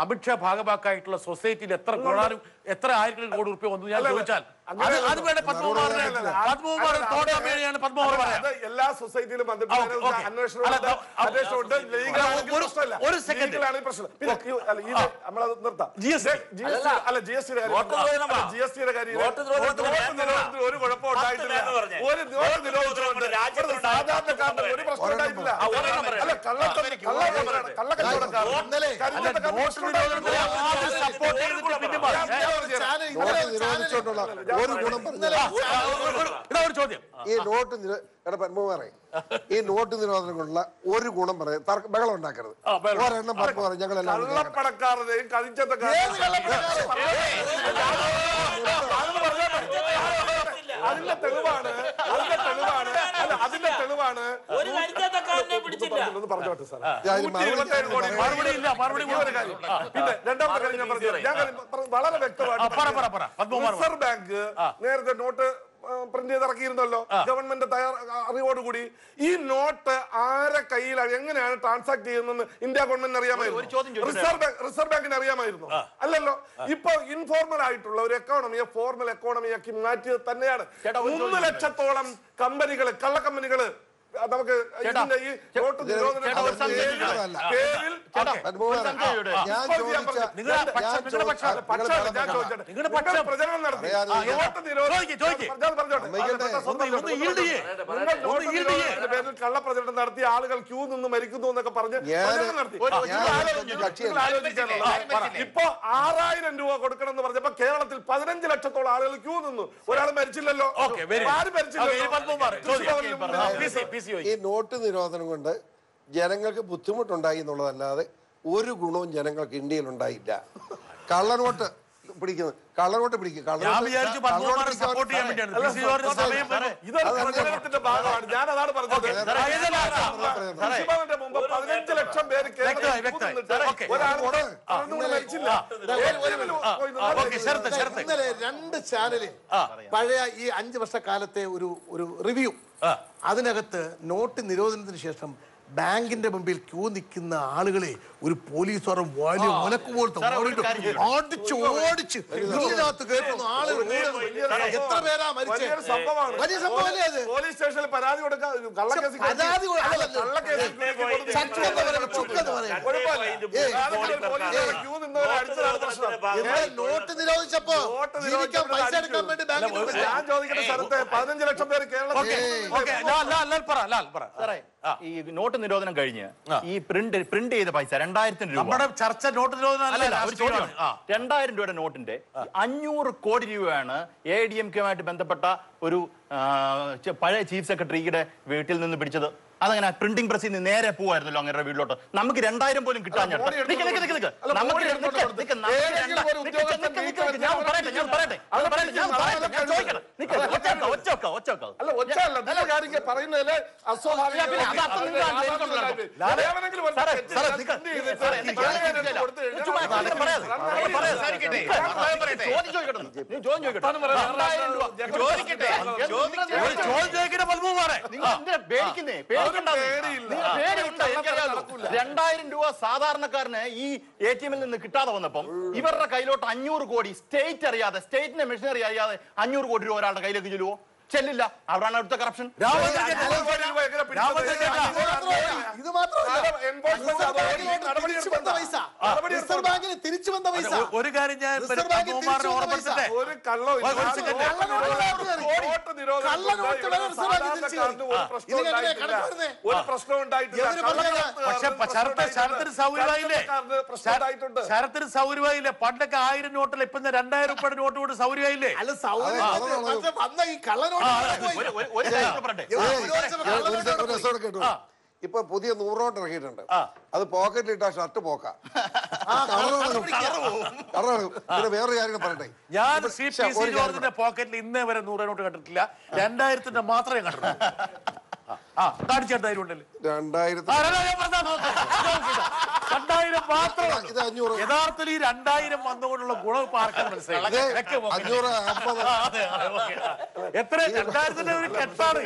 അമിത്ഷാ ഭാഗഭാക്കായിട്ടുള്ള സൊസൈറ്റിയിൽ എത്ര 1000 കോടി രൂപ വന്നു ഞാൻ ചോദിച്ചാൽ അത് വേണ്ട പത്മകുമാർ എല്ലാ സൊസൈറ്റിയിലും ഒരു സെക്കൻഡ് നമ്മളത് നിർത്താം. GST-യുടെ കാര്യം ഒരു കുഴപ്പം ഉണ്ടായിട്ടില്ല. സാധാരണക്കാരന് ഒരു പ്രശ്നം ഉണ്ടായിട്ടില്ല. ഈ നോട്ട് നിരോധനം കൊണ്ടുള്ള ഒരു ഗുണം പറയാം. ബഹളം ഉണ്ടാക്കരുത്. ഒരെണ്ണം പറഞ്ഞു പറയും. ഞങ്ങളെല്ലാം കള്ളപ്പണക്കാരുടെയും കളിച്ചത്തക്കാരുടെയും അതിന്റെ തെളിവാണ് പറഞ്ഞോട്ടെ സാർ. പിന്നെ രണ്ടാമത്തെ കാര്യം ഞാൻ പറഞ്ഞു. ഞാൻ വളരെ വ്യക്തമായിട്ട് റിസർവ് ബാങ്ക് നേരത്തെ നോട്ട് പ്രിന്റ് ചെയ്ത് ഇറക്കിയിരുന്നല്ലോ ഗവൺമെന്റ് അറിവോടുകൂടി. ഈ നോട്ട് ആരെ കയ്യിലാണ് എങ്ങനെയാണ് ട്രാൻസാക്ട് ചെയ്യുന്നതെന്ന് ഇന്ത്യ ഗവൺമെന്റിന് അറിയാമായിരുന്നു. റിസർവ് ബാങ്കിന് അറിയാമായിരുന്നു. അല്ലല്ലോ. ഇപ്പൊ ഇൻഫോർമൽ ആയിട്ടുള്ള ഒരു എക്കോണമിയെ ഫോർമൽ എക്കോണമിയാക്കി മാറ്റിയത് തന്നെയാണ്. 3 ലക്ഷത്തോളം കമ്പനികള്, കള്ളക്കമ്പനികള് നമുക്ക് ഇതിന്റെ ഈ നോട്ട് പ്രചരണം നടത്തി കള്ളപ്രചരണം നടത്തി ആളുകൾ ക്യൂ നിന്ന് മരിക്കുന്നു എന്നൊക്കെ പറഞ്ഞ് പ്രചരണം നടത്തി. ഇപ്പൊ 6000 രൂപ കൊടുക്കണം എന്ന് പറഞ്ഞപ്പോ കേരളത്തിൽ 15 ലക്ഷത്തോളം ആളുകൾ ക്യൂ നിന്നു. ഒരാൾ മരിച്ചില്ലല്ലോ. ആരും മരിച്ചില്ലല്ലോ. ഈ നോട്ട് നിരോധനം കൊണ്ട് ജനങ്ങൾക്ക് ബുദ്ധിമുട്ടുണ്ടായി എന്നുള്ളതല്ലാതെ ഒരു ഗുണവും ജനങ്ങൾക്ക് ഇന്ത്യയിൽ ഉണ്ടായില്ല. കള്ളനോട്ട് പിടിക്കുന്നത് ഇതൊരു ഭാഗമാണ്. ഞാൻ അതാണ് പറഞ്ഞത്. 15 ലക്ഷം പേര് ഇന്നലെ 2 ചാനലിൽ പഴയ ഈ 5 വർഷക്കാലത്തെ ഒരു റിവ്യൂ, അതിനകത്ത് നോട്ട് നിരോധനത്തിന് ശേഷം ബാങ്കിന്റെ മുമ്പിൽ ക്യൂ നിൽക്കുന്ന ആളുകളെ ഒരു പോലീസുകാരൻ വലിയ മുലക്ക് പോലത്തെ ഓടിച്ച് ഓടിച്ച് ഇതിനകത്ത് കയറ്റുന്ന ആളുകൾ എത്ര പേരാ മരിച്ചത്? വലിയ സംഭവമല്ലേ അത്? പോലീസ് സ്റ്റേഷനിൽ പരാതി കൊടുക്കാൻ നോട്ട് നിരോധിച്ചപ്പോ ജീവിക്കാൻ പൈസ എടുക്കാൻ വേണ്ടി ഞാൻ ചോദിക്കുന്ന സ്ഥലത്ത് 15 ലക്ഷം പേര് കേരളത്തിൽ ഈ നോട്ട് നിരോധനം കഴിഞ്ഞ് ഈ പ്രിന്റ് ചെയ്ത പൈസ 2000 രൂപ. നമ്മുടെ ചർച്ച നോട്ട് നിരോധനം 2000 രൂപയുടെ നോട്ടിന്റെ 500 കോടി രൂപയാണ് ADMK-യുമായിട്ട് ബന്ധപ്പെട്ട ഒരു പഴയ ചീഫ് സെക്രട്ടറിയുടെ വീട്ടിൽ നിന്ന് പിടിച്ചത്. അതങ്ങനെ പ്രിന്റിംഗ് പ്രസ്സിൽ നിന്ന് നേരെ പോവായിരുന്നല്ലോ അങ്ങനെ വീട്ടിലോട്ട്. നമുക്ക് 2000 പോലും കിട്ടാൻ പേടിക്കുന്നേ 2000 രൂപ സാധാരണക്കാരന് ഈ ATM-ൽ നിന്ന് കിട്ടാതെ വന്നപ്പം ഇവരുടെ കയ്യിലോട്ട് 500 കോടി സ്റ്റേറ്റ് അറിയാതെ, സ്റ്റേറ്റിന്റെ മെഷീനറി അറിയാതെ 500 കോടി രൂപ ഒരാളുടെ കയ്യിലേക്ക് ചെല്ലുവോ? ചെല്ലില്ല. അവിടാണ് അടുത്ത കറപ്ഷൻ. ഒരു കാര്യം ഞാൻ ശരത്തിന് സൗകര്യമായില്ലേ? പണ്ടൊക്കെ 1000 നോട്ടിൽ ഇപ്പൊ 2000 രൂപയുടെ നോട്ട് കൊണ്ട് സൗകര്യമായില്ലേ? ഇപ്പൊ പുതിയ 100 നോട്ട് ഇറക്കിയിട്ടുണ്ട്. അത് പോക്കറ്റിൽ ഇട്ടാ ഷർട്ട് പോക്ക. പിന്നെ വേറൊരു കാര്യം പറയട്ടെ, ഞാൻ CPC പോക്കറ്റിൽ ഇന്നേ വരെ 100 നോട്ട് കണ്ടിട്ടില്ല. 2000 മാത്രമേ കണ്ടിട്ടുള്ളൂ. കാണിച്ചെടുത്തായിരുന്നു 2000 മാത്രമേ. യഥാർത്ഥത്തിൽ ഈ 2000 വന്നുകൊണ്ടുള്ള ഗുണം ഇപ്പൊ ആർക്കും മനസ്സിലായി. എത്ര 2000-ന്റെ ഒരു കെട്ടാണ്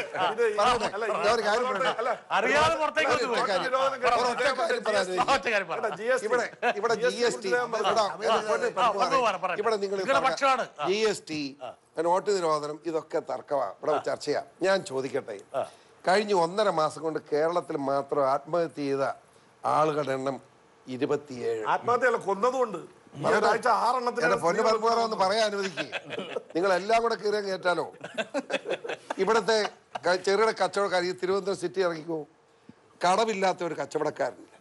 അറിയാതെ പുറത്തേക്ക് ഇവിടെ GST, നോട്ട് നിരോധനം, ഇതൊക്കെ തർക്കമാണ്. ഇവിടെ ചർച്ച ചെയ്യാം. ഞാൻ ചോദിക്കട്ടെ, കഴിഞ്ഞ 1.5 മാസം കൊണ്ട് കേരളത്തിൽ മാത്രം ആത്മഹത്യ ചെയ്ത ആളുകളുടെ എണ്ണം 27. ആത്മഹത്യല്ല, കൊന്നതുകൊണ്ട്. പൊന്നു പരമ്പര പറയാൻ അനുവദിക്കുക. നിങ്ങൾ എല്ലാം കൂടെ കയറിയാൻ കേട്ടാലോ? ഇവിടുത്തെ ചെറുകിട കച്ചവടക്കാർ ഈ തിരുവനന്തപുരം സിറ്റി ഇറങ്ങിക്കോ, കടമില്ലാത്ത ഒരു കച്ചവടക്കാരനില്ല.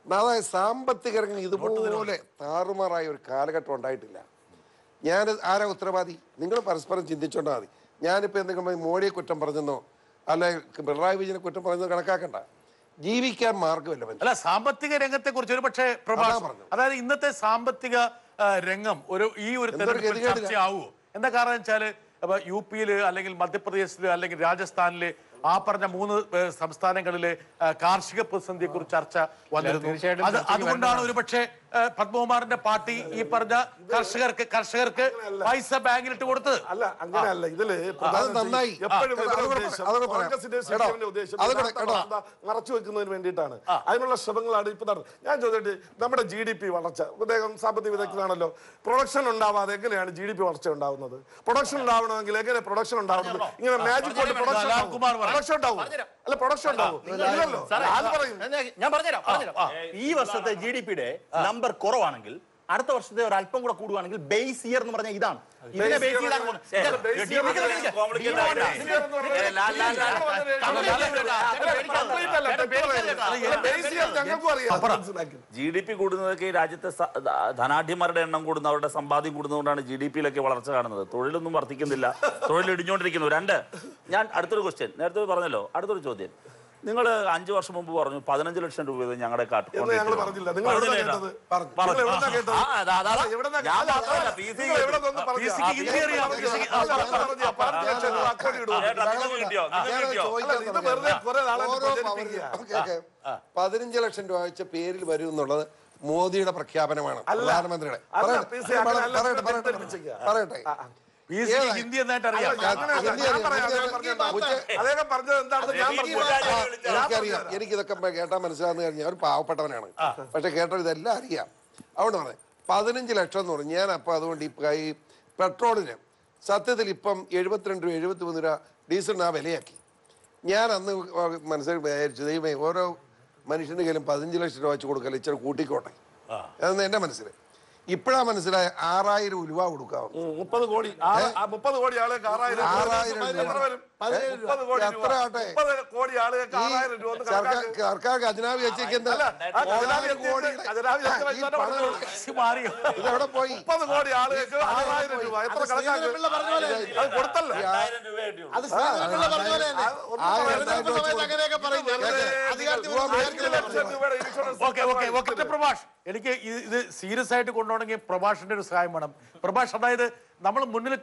അതായത് സാമ്പത്തിക രംഗം ഇതുപോലെ താറുമാറായ ഒരു കാലഘട്ടം ഉണ്ടായിട്ടില്ല. ഞാൻ ആരാ ഉത്തരവാദി? നിങ്ങൾ പരസ്പരം ചിന്തിച്ചോണ്ടാ മതി. ഞാനിപ്പോ എന്തെങ്കിലും മോഡിയെ കുറ്റം പറഞ്ഞെന്നോ അല്ലെ പിണറായി വിജയനെ കുറ്റം പറഞ്ഞെന്നോ കണക്കാക്കണ്ട. ജീവിക്കാൻ മാർഗമല്ല. അല്ല, സാമ്പത്തിക രംഗത്തെ കുറിച്ച് ഒരു പക്ഷേ പ്രഭാഷണം, അതായത് ഇന്നത്തെ സാമ്പത്തിക രംഗം ഈ ഒരു തെരഞ്ഞെടുപ്പിൽ ചർച്ചയാവുമോ? എന്താ കാരണം വെച്ചാല് UP-യില് അല്ലെങ്കിൽ മധ്യപ്രദേശില് അല്ലെങ്കിൽ രാജസ്ഥാനില് ആ പറഞ്ഞ 3 സംസ്ഥാനങ്ങളിലെ കാർഷിക പ്രതിസന്ധിയെ കുറിച്ച് ചർച്ച വന്നിരുന്നു. അതുകൊണ്ടാണ് ഒരു പക്ഷേ പത്മകുമാറിന്റെ പാർട്ടി ഈ പറഞ്ഞ കർഷകർക്ക് പൈസ ബാങ്കിലിട്ട് കൊടുത്തത്. അല്ല, അങ്ങനെയല്ല. ഇതില് നന്നായി മറച്ചു വെക്കുന്നതിന് വേണ്ടിയിട്ടാണ്. അതിനുള്ള ശ്രമങ്ങളാണ് ഇപ്പൊ നടന്നത്. ഞാൻ ചോദിച്ചിട്ട് നമ്മുടെ GDP വളർച്ച, അദ്ദേഹം സാമ്പത്തിക വിദഗ്ധനാണല്ലോ, പ്രൊഡക്ഷൻ ഉണ്ടാവാതെ എങ്ങനെയാണ് GDP വളർച്ച ഉണ്ടാവുന്നത്? പ്രൊഡക്ഷൻ ഉണ്ടാവണമെങ്കിൽ എങ്ങനെ പ്രൊഡക്ഷൻ ഉണ്ടാവുന്നത്? ഇങ്ങനെ മാജിക് കൊണ്ട് പ്രൊഡക്ഷൻ ഉണ്ടാവും? അല്ല, പ്രൊഡക്ഷൻ ഉണ്ടാവും. ഞാൻ പറഞ്ഞുതരാം. ഈ വർഷത്തെ GDP-യുടെ നമ്പർ കുറവാണെങ്കിൽ അടുത്ത വർഷത്തെ ഒരു അല്പം കൂടെ കൂടുവാണെങ്കിൽ ബേസ് ഇയർ എന്ന് പറഞ്ഞാൽ ഇതാണ്. ഇതിനെ ബേസ് ചെയ്താണ് GDP കൂടുന്നതൊക്കെ ഈ രാജ്യത്തെ ധനാഢ്യന്മാരുടെ എണ്ണം കൂടുന്നു, അവരുടെ സമ്പാദ്യം കൂടുന്നതുകൊണ്ടാണ് GDP-യിലൊക്കെ വളർച്ച കാണുന്നത്. തൊഴിലൊന്നും വർദ്ധിക്കുന്നില്ല, തൊഴിൽ ഇടിഞ്ഞുകൊണ്ടിരിക്കുന്നു. 2, ഞാൻ അടുത്തൊരു ക്വസ്റ്റ്യൻ നേരത്തെ പറഞ്ഞല്ലോ, അടുത്തൊരു ചോദ്യം. നിങ്ങൾ 5 വർഷം മുമ്പ് പറഞ്ഞു 15 ലക്ഷം രൂപ ഞങ്ങളുടെ $15 ലക്ഷം രൂപ വെച്ച പേരിൽ വരും എന്നുള്ളത് മോദിയുടെ പ്രഖ്യാപനമാണ്, പ്രധാനമന്ത്രിയുടെ. പറയട്ടെ, ഹിന്ദി എന്നായിട്ട് അറിയാം. എനിക്കറിയാം, എനിക്കിതൊക്കെ കേട്ടാൽ മനസ്സിലാന്ന് കഴിഞ്ഞാൽ ഒരു പാവപ്പെട്ടവനാണ്, പക്ഷെ കേട്ടോ ഇതെല്ലാം അറിയാം. അതുകൊണ്ട് പറഞ്ഞു 15 ലക്ഷം എന്ന് പറഞ്ഞു. ഞാൻ അപ്പം അതുകൊണ്ട് ഈ പെട്രോളിന് സത്യത്തിൽ ഇപ്പം 72 രൂപ 73 രൂപ ഡീസലിന് ആ വിലയാക്കി. ഞാൻ അന്ന് മനസ്സിലാക്കി വിചാരിച്ചു, ദൈവമേ ഓരോ മനുഷ്യൻ്റെ കയ്യിലും 15 ലക്ഷം രൂപ വെച്ച് കൊടുക്കല, ഇച്ചിരി കൂട്ടിക്കോട്ടെ അതെന്ന് എൻ്റെ മനസ്സിൽ. ഇപ്പഴാ മനസ്സിലായ 6000 ഉലുവ കൊടുക്കാം. 30 കോടി ആളുകൾക്ക് 6000 സർക്കാർ ഖജനാവി വെച്ചേക്കുന്നത് ഇതെവിടെ പോയി? 30 കോടി ആളുകൾക്ക് 6000 രൂപ എത്ര കൊടുത്തല്ലോ. പ്രഭാഷ്, എനിക്ക് ഇത് സീരിയസ് ആയിട്ട് കൊണ്ടുപോകണമെങ്കിൽ പ്രഭാഷിന്റെ ഒരു സഹായം വേണം. പ്രഭാഷ്, അതായത് നമ്മൾ മുന്നിൽ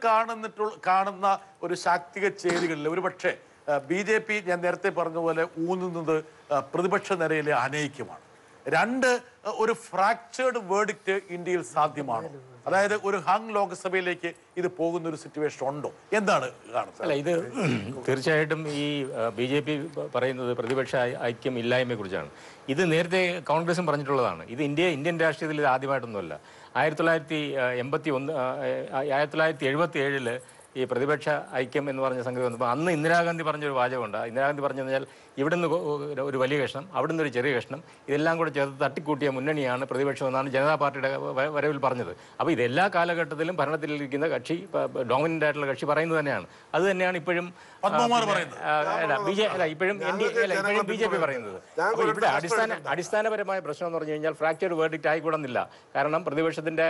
കാണുന്ന ഒരു ശാക്തിക ചേരികളിൽ ഒരുപക്ഷെ BJP ഞാൻ നേരത്തെ പറഞ്ഞ പോലെ ഊന്നുന്നത് പ്രതിപക്ഷ നിരയിലെ അനൈക്യമാണ്. ഒരു ഫ്രാക്ചേർഡ് വേർഡിക്റ്റ് ഇന്ത്യയിൽ സാധ്യമാണോ? അതായത് ഒരു ഹങ് ലോക്സഭയിലേക്ക് ഇത് പോകുന്ന ഒരു സിറ്റുവേഷൻ ഉണ്ടോ? എന്താണ് കാണുന്നത്? അല്ല, ഇത് തീർച്ചയായിട്ടും ഈ BJP പറയുന്നത് പ്രതിപക്ഷ ഐക്യം ഇല്ലായ്മയെ കുറിച്ചാണ്. ഇത് നേരത്തെ കോൺഗ്രസും പറഞ്ഞിട്ടുള്ളതാണ്. ഇത് ഇന്ത്യൻ രാഷ്ട്രീയത്തിൽ ഇത് ആദ്യമായിട്ടൊന്നുമല്ല. 1977 ഈ പ്രതിപക്ഷ ഐക്യം എന്ന് പറഞ്ഞ സംഗതി വന്നപ്പോൾ അന്ന് ഇന്ദിരാഗാന്ധി പറഞ്ഞൊരു വാചകമുണ്ട്. ഇന്ദിരാഗാന്ധി പറഞ്ഞു കഴിഞ്ഞാൽ ഇവിടുന്ന് ഒരു വലിയ കഷ്ണം, അവിടുന്ന് ഒരു ചെറിയ കഷ്ണം, ഇതെല്ലാം കൂടെ ചേർത്ത് തട്ടിക്കൂട്ടിയ മുന്നണിയാണ് പ്രതിപക്ഷം എന്നാണ് ജനതാ പാർട്ടിയുടെ വരവിൽ പറഞ്ഞത്. അപ്പോൾ ഇതെല്ലാ കാലഘട്ടത്തിലും ഭരണത്തിലിരിക്കുന്ന കക്ഷി, ഡോമിനന്റ് ആയിട്ടുള്ള കക്ഷി പറയുന്നത് തന്നെയാണ്. അത് തന്നെയാണ് ഇപ്പോഴും ഇപ്പോഴും BJP പറയുന്നത്. അപ്പോൾ ഇവിടെ അടിസ്ഥാനപരമായ പ്രശ്നം എന്ന് പറഞ്ഞു കഴിഞ്ഞാൽ ഫ്രാക്ചർഡ് വേർഡിക്റ്റ് ആയിക്കൂടുന്നില്ല. കാരണം പ്രതിപക്ഷത്തിന്റെ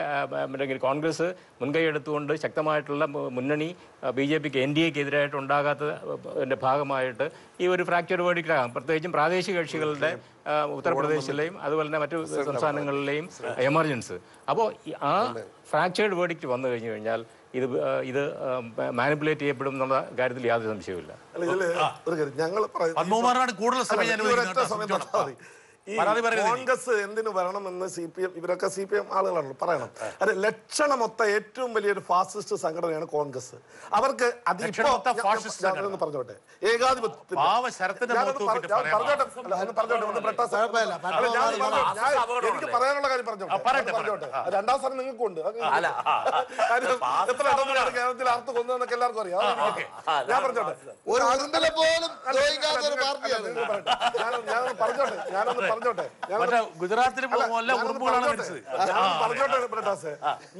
കോൺഗ്രസ് മുൻകൈ എടുത്തുകൊണ്ട് ശക്തമായിട്ടുള്ള മുന്നണി BJPക്ക് NDAക്ക് എതിരായിട്ട് ഉണ്ടാകാത്തതിന്റെ ഭാഗമായിട്ട് ഈ ഒരു ഫ്രാക്ചർഡ് വേർഡിക്റ്റ് ആകാം. പ്രത്യേകിച്ചും പ്രാദേശിക കക്ഷികളുടെ ഉത്തർപ്രദേശിലെയും അതുപോലെ തന്നെ മറ്റു സംസ്ഥാനങ്ങളിലെയും എമർജൻസ്. അപ്പോൾ ആ ഫ്രാക്ചേർഡ് വേർഡിക്റ്റ് വന്നു കഴിഞ്ഞു കഴിഞ്ഞാൽ ഇത് മാനിപ്പുലേറ്റ് ചെയ്യപ്പെടും എന്നുള്ള കാര്യത്തിൽ യാതൊരു സംശയവുമില്ല. കോൺഗ്രസ് എന്തിനു വരണമെന്ന് CPM, ഇവരൊക്കെ CPM ആളുകളാണല്ലോ പറയണം. അത് ലക്ഷണമൊത്ത ഏറ്റവും വലിയൊരു ഫാസിസ്റ്റ് സംഘടനയാണ് കോൺഗ്രസ്. അവർക്ക് പറഞ്ഞോട്ടെ, ഏകാധിപത്യം എനിക്ക് പറയാനുള്ള കാര്യം പറഞ്ഞോട്ടെ. 2ാം സ്ഥാനം നിങ്ങൾക്കുണ്ട്. എത്ര കേരളത്തിൽ അർത്ഥം കൊന്നതെന്നൊക്കെ എല്ലാവർക്കും അറിയാം. ഞാൻ പറഞ്ഞോട്ടെ,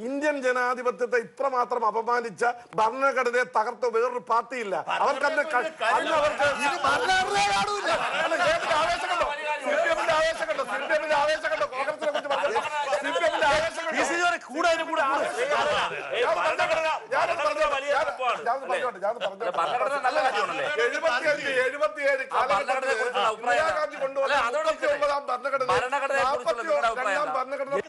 ഇന്ത്യൻ ജനാധിപത്യത്തെ ഇത്രമാത്രം അപമാനിച്ച ഭരണഘടനയെ തകർത്ത വേറൊരു പാർട്ടിയില്ല. അവർക്ക്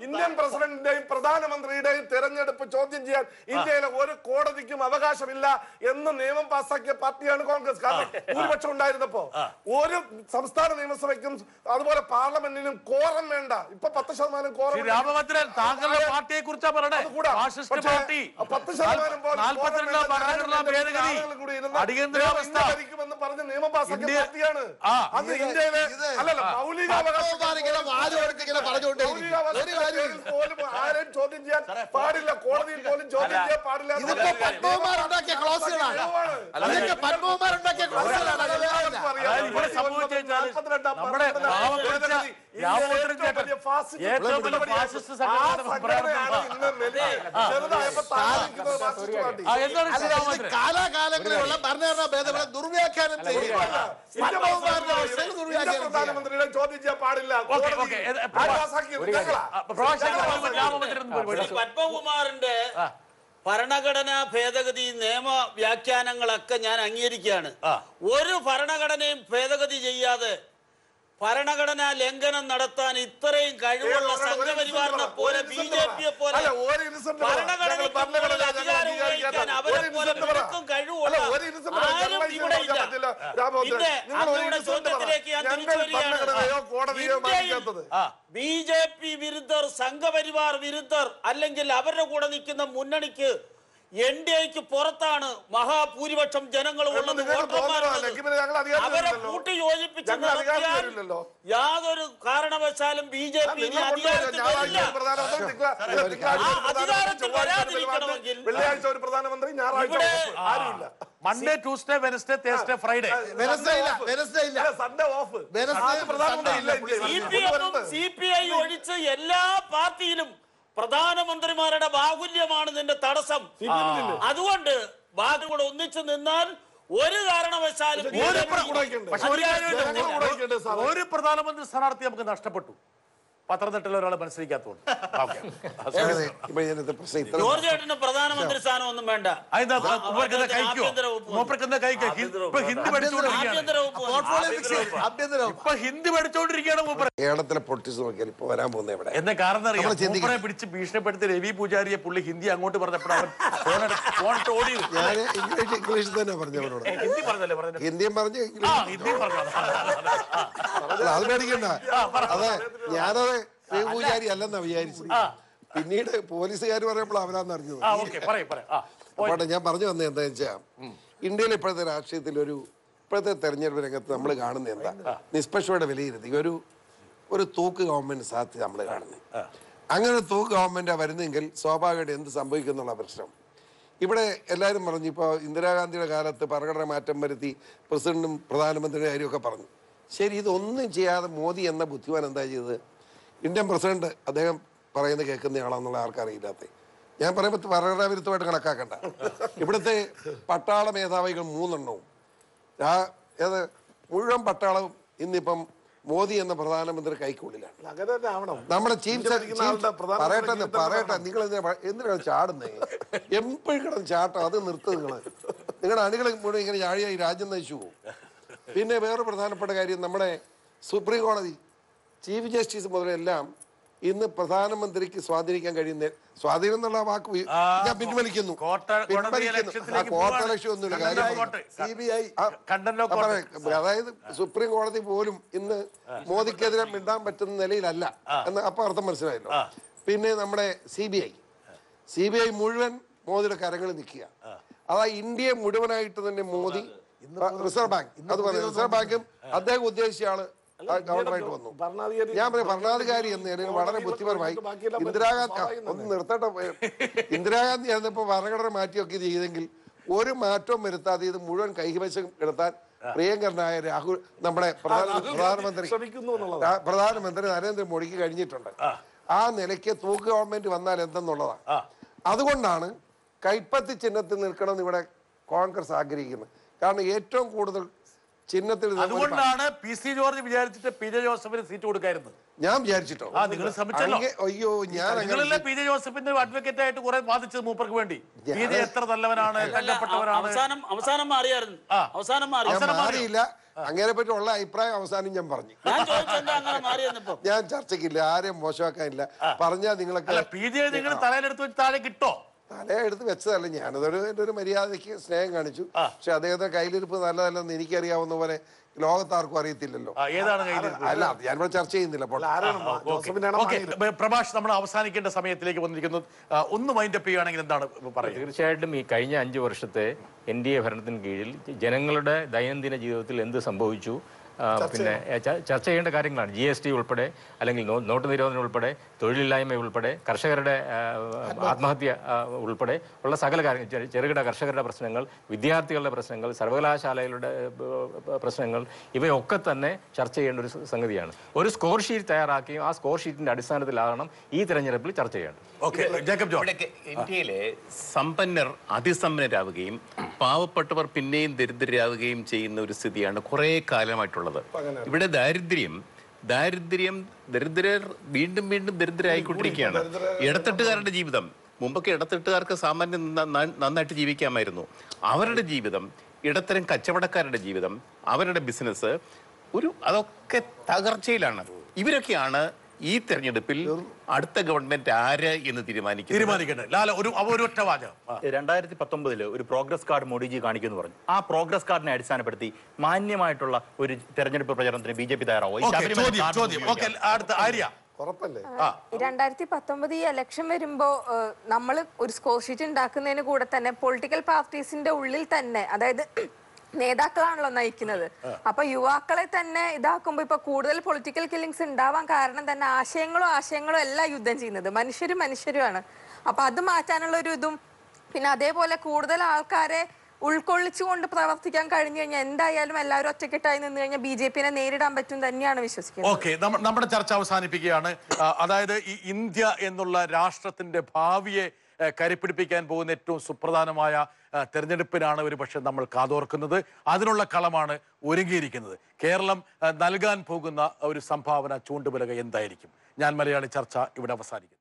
ഇന്ത്യൻ പ്രസിഡന്റിന്റെയും പ്രധാനമന്ത്രിയുടെയും തെരഞ്ഞെടുപ്പ് ചോദ്യം ചെയ്യാൻ ഇന്ത്യയിലെ ഒരു കോടതിക്കും അവകാശമില്ല എന്ന് നിയമം പാസാക്കിയ പാർട്ടിയാണ് കോൺഗ്രസ്. കാരണം ഭൂരിപക്ഷം ഉണ്ടായിരുന്നപ്പോ ഒരു സംസ്ഥാന നിയമസഭയ്ക്കും അതുപോലെ പാർലമെന്റിനും കോറം വേണ്ട. ഇപ്പൊ 10% കോറം. താങ്കളുടെ പാർട്ടിയെ കുറിച്ചാ പറയണേ. 10% ഭരിക്കുമെന്ന് പറഞ്ഞ് നിയമം പാസാക്കിയ പാർട്ടിയാണ്. അന്ന് ഇന്ത്യയിലെ അല്ലല്ല പോലും ആരെയും ചോദ്യം ചെയ്യാൻ പാടില്ല, കോടതിയിൽ പോലും ചോദ്യം ചെയ്യാൻ പാടില്ല. കാലാകാലങ്ങളിലുള്ള ഭരണഘടനാ ഭേദഗതി ദുർവ്യാഖ്യാനം പ്രധാനമന്ത്രിയുടെ ചോദ്യം ചെയ്യാൻ പാടില്ല. പത്മകുമാറിന്റെ ഭരണഘടനാ ഭേദഗതി നിയമ വ്യാഖ്യാനങ്ങളൊക്കെ ഞാൻ അംഗീകരിക്കുകയാണ്. ഒരു ഭരണഘടനയും ഭേദഗതി ചെയ്യാതെ ഭരണഘടനാ ലംഘനം നടത്താൻ ഇത്രയും കഴിവുള്ള സംഘപരിവാറിനെ പോലെ BJPയെ പോലെ ഭരണഘടനയ്ക്ക് അധികാരം ഉപയോഗിക്കാൻ അവരെ പോലെ നിനക്കും കഴിവുള്ള ആരും ഇവിടെ ഇല്ല. പിന്നെ അങ്ങയുടെ ചോദ്യത്തിലേക്ക് ഞാൻ തിരിച്ചു വരികയാണ്. BJP വിരുദ്ധർ, സംഘപരിവാർ വിരുദ്ധർ അല്ലെങ്കിൽ അവരുടെ കൂടെ നിൽക്കുന്ന മുന്നണിക്ക് NDAക്ക് പുറത്താണ് മഹാഭൂരിപക്ഷം ജനങ്ങൾ ഉള്ളത്. അവരെ കൂട്ടി യോജിപ്പിച്ച് യാതൊരു കാരണവശാലും BJP അധികാരത്തിൽ വെള്ളിയാഴ്ച ഒരു പ്രധാനമന്ത്രി, ഞായറാഴ്ച ആരുമില്ല. Monday, Tuesday, Wednesday, Thursday, Friday, Sunday off. CPI ഒഴിച്ച് എല്ലാ പാർട്ടിയിലും പ്രധാനമന്ത്രിമാരുടെ ബാഹുല്യമാണ് നിന്റെ തടസ്സം. അതുകൊണ്ട് ബാധുകൂടെ ഒന്നിച്ചു നിന്നാൽ ഒരു കാരണവശാലും ഒരു പ്രധാനമന്ത്രി സ്ഥാനാർത്ഥി നമുക്ക് നഷ്ടപ്പെട്ടു. പത്തനംതിട്ടയിൽ ഒരാളെ മത്സരിക്കാത്തതുകൊണ്ട് ജോർജ് ചേട്ടന് പ്രധാനമന്ത്രി സ്ഥാനം ഒന്നും വേണ്ട. ഹിന്ദി പഠിച്ചോണ്ടിരിക്കുകയാണ്. കേരളത്തിലെ പൊളിറ്റിക്സ് നോക്കിയാൽ ഇപ്പൊ വരാൻ പോകുന്ന എവിടെ എന്നെ കാരണം മൂപ്പറെ പിടിച്ച് ഭീഷണിപ്പെടുത്തി രവി പൂജാരിയെ പുള്ളി ഹിന്ദി അങ്ങോട്ട് പറഞ്ഞപ്പോഴാണ് ഞാൻ ഇംഗ്ലീഷിൽ തന്നെ പറഞ്ഞവരോട്. ഹിന്ദിയും പറഞ്ഞു, അത് പേടിക്കണ്ട. അതെ, ഞാനത് പൂജാരി അല്ലെന്നാ വിചാരിച്ചു. പിന്നീട് പോലീസുകാർ പറയുമ്പോൾ അവരാന്ന് അറിഞ്ഞത്. അപ്പോട്ടെ, ഞാൻ പറഞ്ഞു വന്നത് എന്താ വെച്ചാൽ ഇന്ത്യയിലെ ഇപ്പോഴത്തെ രാഷ്ട്രീയത്തിൽ ഇപ്പോഴത്തെ തെരഞ്ഞെടുപ്പ് രംഗത്ത് നമ്മൾ കാണുന്നത് എന്താ, നിഷ്പക്ഷയുടെ വിലയിരുത്തി ഒരു തൂക്ക് ഗവൺമെന്റ് സാധ്യത നമ്മൾ കാണുന്നത്. അങ്ങനെ ഒരു തൂക്ക് ഗവൺമെന്റ് വരുന്നെങ്കിൽ സ്വാഭാവികമായിട്ട് എന്ത് സംഭവിക്കും എന്നുള്ള പ്രശ്നം. ഇവിടെ എല്ലാവരും പറഞ്ഞു, ഇപ്പോൾ ഇന്ദിരാഗാന്ധിയുടെ കാലത്ത് ഭരണഘടന മാറ്റം വരുത്തി പ്രസിഡന്റും പ്രധാനമന്ത്രിയുടെ കാര്യമൊക്കെ പറഞ്ഞു. ശരി, ഇതൊന്നും ചെയ്യാതെ മോദി എന്ന ബുദ്ധിമാൻ എന്താ ചെയ്തത്? ഇന്ത്യൻ പ്രസിഡന്റ് അദ്ദേഹം പറയുന്നത് കേൾക്കുന്നയാളാന്നുള്ള ആർക്കറിയില്ലാത്ത. ഞാൻ പറയുമ്പോൾ ഭരണഘടനാ വിരുദ്ധമായിട്ട് കണക്കാക്കണ്ട. ഇവിടുത്തെ പട്ടാള മേധാവികൾ 3 എണ്ണവും മുഴുവൻ പട്ടാളവും ഇന്നിപ്പം മോദി എന്ന പ്രധാനമന്ത്രി കൈക്കുള്ളിലാണ്. നമ്മുടെ പറയട്ടെ, നിങ്ങൾ എന്തിനാണ് ചാടുന്നേ? എപ്പോഴും കിടന്ന് ചാട്ടം, അത് നിർത്തുക. നിങ്ങളുടെ അണികൾ മുഴുവൻ ഇങ്ങനെ ചാടിയായി രാജ്യം നയിച്ചു പോകും. പിന്നെ വേറെ പ്രധാനപ്പെട്ട കാര്യം, നമ്മുടെ സുപ്രീം കോടതി ചീഫ് ജസ്റ്റിസ് മുതലെല്ലാം ഇന്ന് പ്രധാനമന്ത്രിക്ക് സ്വാധീനിക്കാൻ കഴിയുന്ന, സ്വാധീനം എന്നുള്ള വാക്ക് ഞാൻ പിൻവലിക്കുന്നു. അതായത് സുപ്രീം കോടതി പോലും ഇന്ന് മോദിക്കെതിരെ മിണ്ടാൻ പറ്റുന്ന നിലയിലല്ല എന്ന് അപ്പൊ അർത്ഥം മനസ്സിലായല്ലോ. പിന്നെ നമ്മുടെ CBI മുഴുവൻ മോദിയുടെ കരങ്ങളിൽ നിൽക്കുക. അതായത് ഇന്ത്യയെ മുഴുവനായിട്ട് തന്നെ മോദി, റിസർവ് ബാങ്ക്, അത് പറയുന്നത് റിസർവ് ബാങ്കും അദ്ദേഹം ഉദ്ദേശിച്ച ആള് ഗവർണറായിട്ട് വന്നു. ഞാൻ പറയും, ഭരണാധികാരി എന്ന് വളരെ ബുദ്ധിപരമായി ഒന്ന് നിർത്തട്ടെ. ഇന്ദിരാഗാന്ധി ആയിരുന്നപ്പോ ഭരണഘടന മാറ്റിയൊക്കെ ചെയ്തെങ്കിൽ ഒരു മാറ്റവും വരുത്താതെ ഇത് മുഴുവൻ കൈവശം എടുത്താൻ പ്രിയങ്കരനായ രാഹുൽ, നമ്മുടെ പ്രധാനമന്ത്രി നരേന്ദ്രമോദിക്ക് കഴിഞ്ഞിട്ടുണ്ട്. ആ നിലയ്ക്ക് തൂക്ക് ഗവൺമെന്റ് വന്നാൽ എന്തെന്നുള്ളതാണ്. അതുകൊണ്ടാണ് കൈപ്പത്തി ചിഹ്നത്തിൽ നിൽക്കണം ഇവിടെ കോൺഗ്രസ് ആഗ്രഹിക്കുന്നത്. കാരണം ഏറ്റവും കൂടുതൽ ചിഹ്നത്തിൽ, അതുകൊണ്ടാണ് PC ജോർജ് വിചാരിച്ചിട്ട് PJ ജോസഫിന് സീറ്റ് കൊടുക്കായിരുന്നു. ഞാൻ വിചാരിച്ചിട്ടോ? നിങ്ങൾ ശ്രമിച്ചല്ലോ. അയ്യോ, ഞാൻ PJ ജോസഫിന്റെ അഡ്വക്കേറ്റ് ആയിട്ട് കുറെ വാദിച്ചത് മൂപ്പർക്ക് വേണ്ടി. PJ എത്ര നല്ലവനാണ്, അവസാനം മാറിയില്ല. അങ്ങനെ പറ്റി ഉള്ള അഭിപ്രായം അവസാനം ഞാൻ പറഞ്ഞു. ഞാൻ ചർച്ചയ്ക്കില്ല, ആരെയും മോശമാക്കാനില്ല. പറഞ്ഞാൽ നിങ്ങളൊക്കെ PJ നിങ്ങൾ തലയിലെടുത്ത് വെച്ച് താഴെ കിട്ടോ? തലയെടുത്ത് വെച്ചതല്ല, ഞാനതൊരു എൻ്റെ ഒരു മര്യാദയ്ക്ക് സ്നേഹം കാണിച്ചു. പക്ഷെ അദ്ദേഹത്തെ കയ്യിലിരിപ്പ് നല്ലതല്ലെന്ന് എനിക്കറിയാവുന്ന പോലെ ലോകത്താർക്കും അറിയത്തില്ലല്ലോ. അല്ല, ഞാനിവിടെ ചർച്ച ചെയ്യുന്നില്ല. പ്രഭാഷ്, നമ്മൾ അവസാനിക്കേണ്ട സമയത്തിലേക്ക് വന്നിരിക്കുന്നു. ഒന്ന് വൈൻഡപ്പ് ചെയ്യുകയാണെങ്കിൽ എന്താണ് പറയുന്നത്? തീർച്ചയായിട്ടും ഈ കഴിഞ്ഞ 5 വർഷത്തെ NDA ഭരണത്തിന് കീഴിൽ ജനങ്ങളുടെ ദൈനംദിന ജീവിതത്തിൽ എന്ത് സംഭവിച്ചു, പിന്നെ ചർച്ച ചെയ്യേണ്ട കാര്യങ്ങളാണ്. GST ഉൾപ്പെടെ, അല്ലെങ്കിൽ നോട്ട് നിരോധനം ഉൾപ്പെടെ, തൊഴിലില്ലായ്മ ഉൾപ്പെടെ, കർഷകരുടെ ആത്മഹത്യ ഉൾപ്പെടെ ഉള്ള സകല കാര്യങ്ങൾ, ചെറുകിട കർഷകരുടെ പ്രശ്നങ്ങൾ, വിദ്യാർത്ഥികളുടെ പ്രശ്നങ്ങൾ, സർവകലാശാലകളുടെ പ്രശ്നങ്ങൾ, ഇവയൊക്കെ തന്നെ ചർച്ച ചെയ്യേണ്ട ഒരു സംഗതിയാണ്. ഒരു സ്കോർ ഷീറ്റ് തയ്യാറാക്കുകയും ആ സ്കോർ ഷീറ്റിന്റെ അടിസ്ഥാനത്തിലാകണം ഈ തെരഞ്ഞെടുപ്പിൽ ചർച്ച ചെയ്യേണ്ടത്. ഇന്ത്യയിലെ സമ്പന്നർ അതിസമ്പന്നരാവുകയും പാവപ്പെട്ടവർ പിന്നെയും ദരിദ്രരാവുകയും ചെയ്യുന്ന ഒരു സ്ഥിതിയാണ് കുറെ കാലമായിട്ടുള്ളത്. ഇവിടെ ദരിദ്രർ വീണ്ടും ദരിദ്രരായിക്കൊണ്ടിരിക്കുകയാണ്. ഇടത്തട്ടുകാരുടെ ജീവിതം, മുമ്പൊക്കെ ഇടത്തട്ടുകാർക്ക് സാമാന്യം നന്നായിട്ട് ജീവിക്കാമായിരുന്നു. അവരുടെ ജീവിതം, ഇടത്തരം കച്ചവടക്കാരുടെ ജീവിതം, അവരുടെ ബിസിനസ് അതൊക്കെ തകർച്ചയിലാണ്. ഇവരൊക്കെയാണ് ഈ തെരഞ്ഞെടുപ്പിൽ അടുത്ത ഗവൺമെന്റ് ആര് എന്ന് തീരുമാനിക്കേണ്ടത്. 2019 ഒരു പ്രോഗ്രസ് കാർഡ് മോഡിജി കാണിക്കുമെന്ന് പറഞ്ഞു. ആ പ്രോഗ്രസ് കാർഡിനെ അടിസ്ഥാനപ്പെടുത്തി മാന്യമായിട്ടുള്ള ഒരു തെരഞ്ഞെടുപ്പ് പ്രചരണത്തിന് BJP തയ്യാറാവും. ഉറപ്പല്ലേ? 2019 ഈ ഇലക്ഷൻ വരുമ്പോ നമ്മൾ ഒരു സ്കോർ ഷീറ്റ് ഉണ്ടാക്കുന്നതിന് കൂടെ തന്നെ പൊളിറ്റിക്കൽ പാർട്ടീസിന്റെ ഉള്ളിൽ തന്നെ, അതായത് നേതാക്കളാണല്ലോ നയിക്കുന്നത്. അപ്പൊ യുവാക്കളെ തന്നെ ഇതാക്കുമ്പോ ഇപ്പൊ കൂടുതൽ പൊളിറ്റിക്കൽ കില്ലിങ്സ് ഉണ്ടാവാൻ കാരണം തന്നെ ആശയങ്ങളും എല്ലാം യുദ്ധം ചെയ്യുന്നത് മനുഷ്യരുമാണ്. അപ്പൊ അത് മാറ്റാനുള്ള ഒരു ഇതും, പിന്നെ അതേപോലെ കൂടുതൽ ആൾക്കാരെ ഉൾക്കൊള്ളിച്ചുകൊണ്ട് പ്രവർത്തിക്കാൻ കഴിഞ്ഞു കഴിഞ്ഞാൽ എന്തായാലും എല്ലാവരും ഒറ്റക്കെട്ടായി നിന്ന് കഴിഞ്ഞാൽ BJP-നെ നേരിടാൻ പറ്റും തന്നെയാണ് വിശ്വസിക്കുന്നത്. ഓക്കെ, നമ്മുടെ ചർച്ച അവസാനിപ്പിക്കുകയാണ്. അതായത് ഈ ഇന്ത്യ എന്നുള്ള രാഷ്ട്രത്തിന്റെ ഭാവിയെ കരുപ്പിടിപ്പിക്കാൻ പോകുന്ന ഏറ്റവും സുപ്രധാനമായ തെരഞ്ഞെടുപ്പിനാണ് ഒരു പക്ഷെ നമ്മൾ കാതോർക്കുന്നത്. അതിനുള്ള കളമാണ് ഒരുങ്ങിയിരിക്കുന്നത്. കേരളം നൽകാൻ പോകുന്ന ഒരു സംഭാവന ചൂണ്ടുപലക എന്തായിരിക്കും? ഞാൻ മലയാളി ചർച്ച ഇവിടെ അവസാനിക്കുന്നു.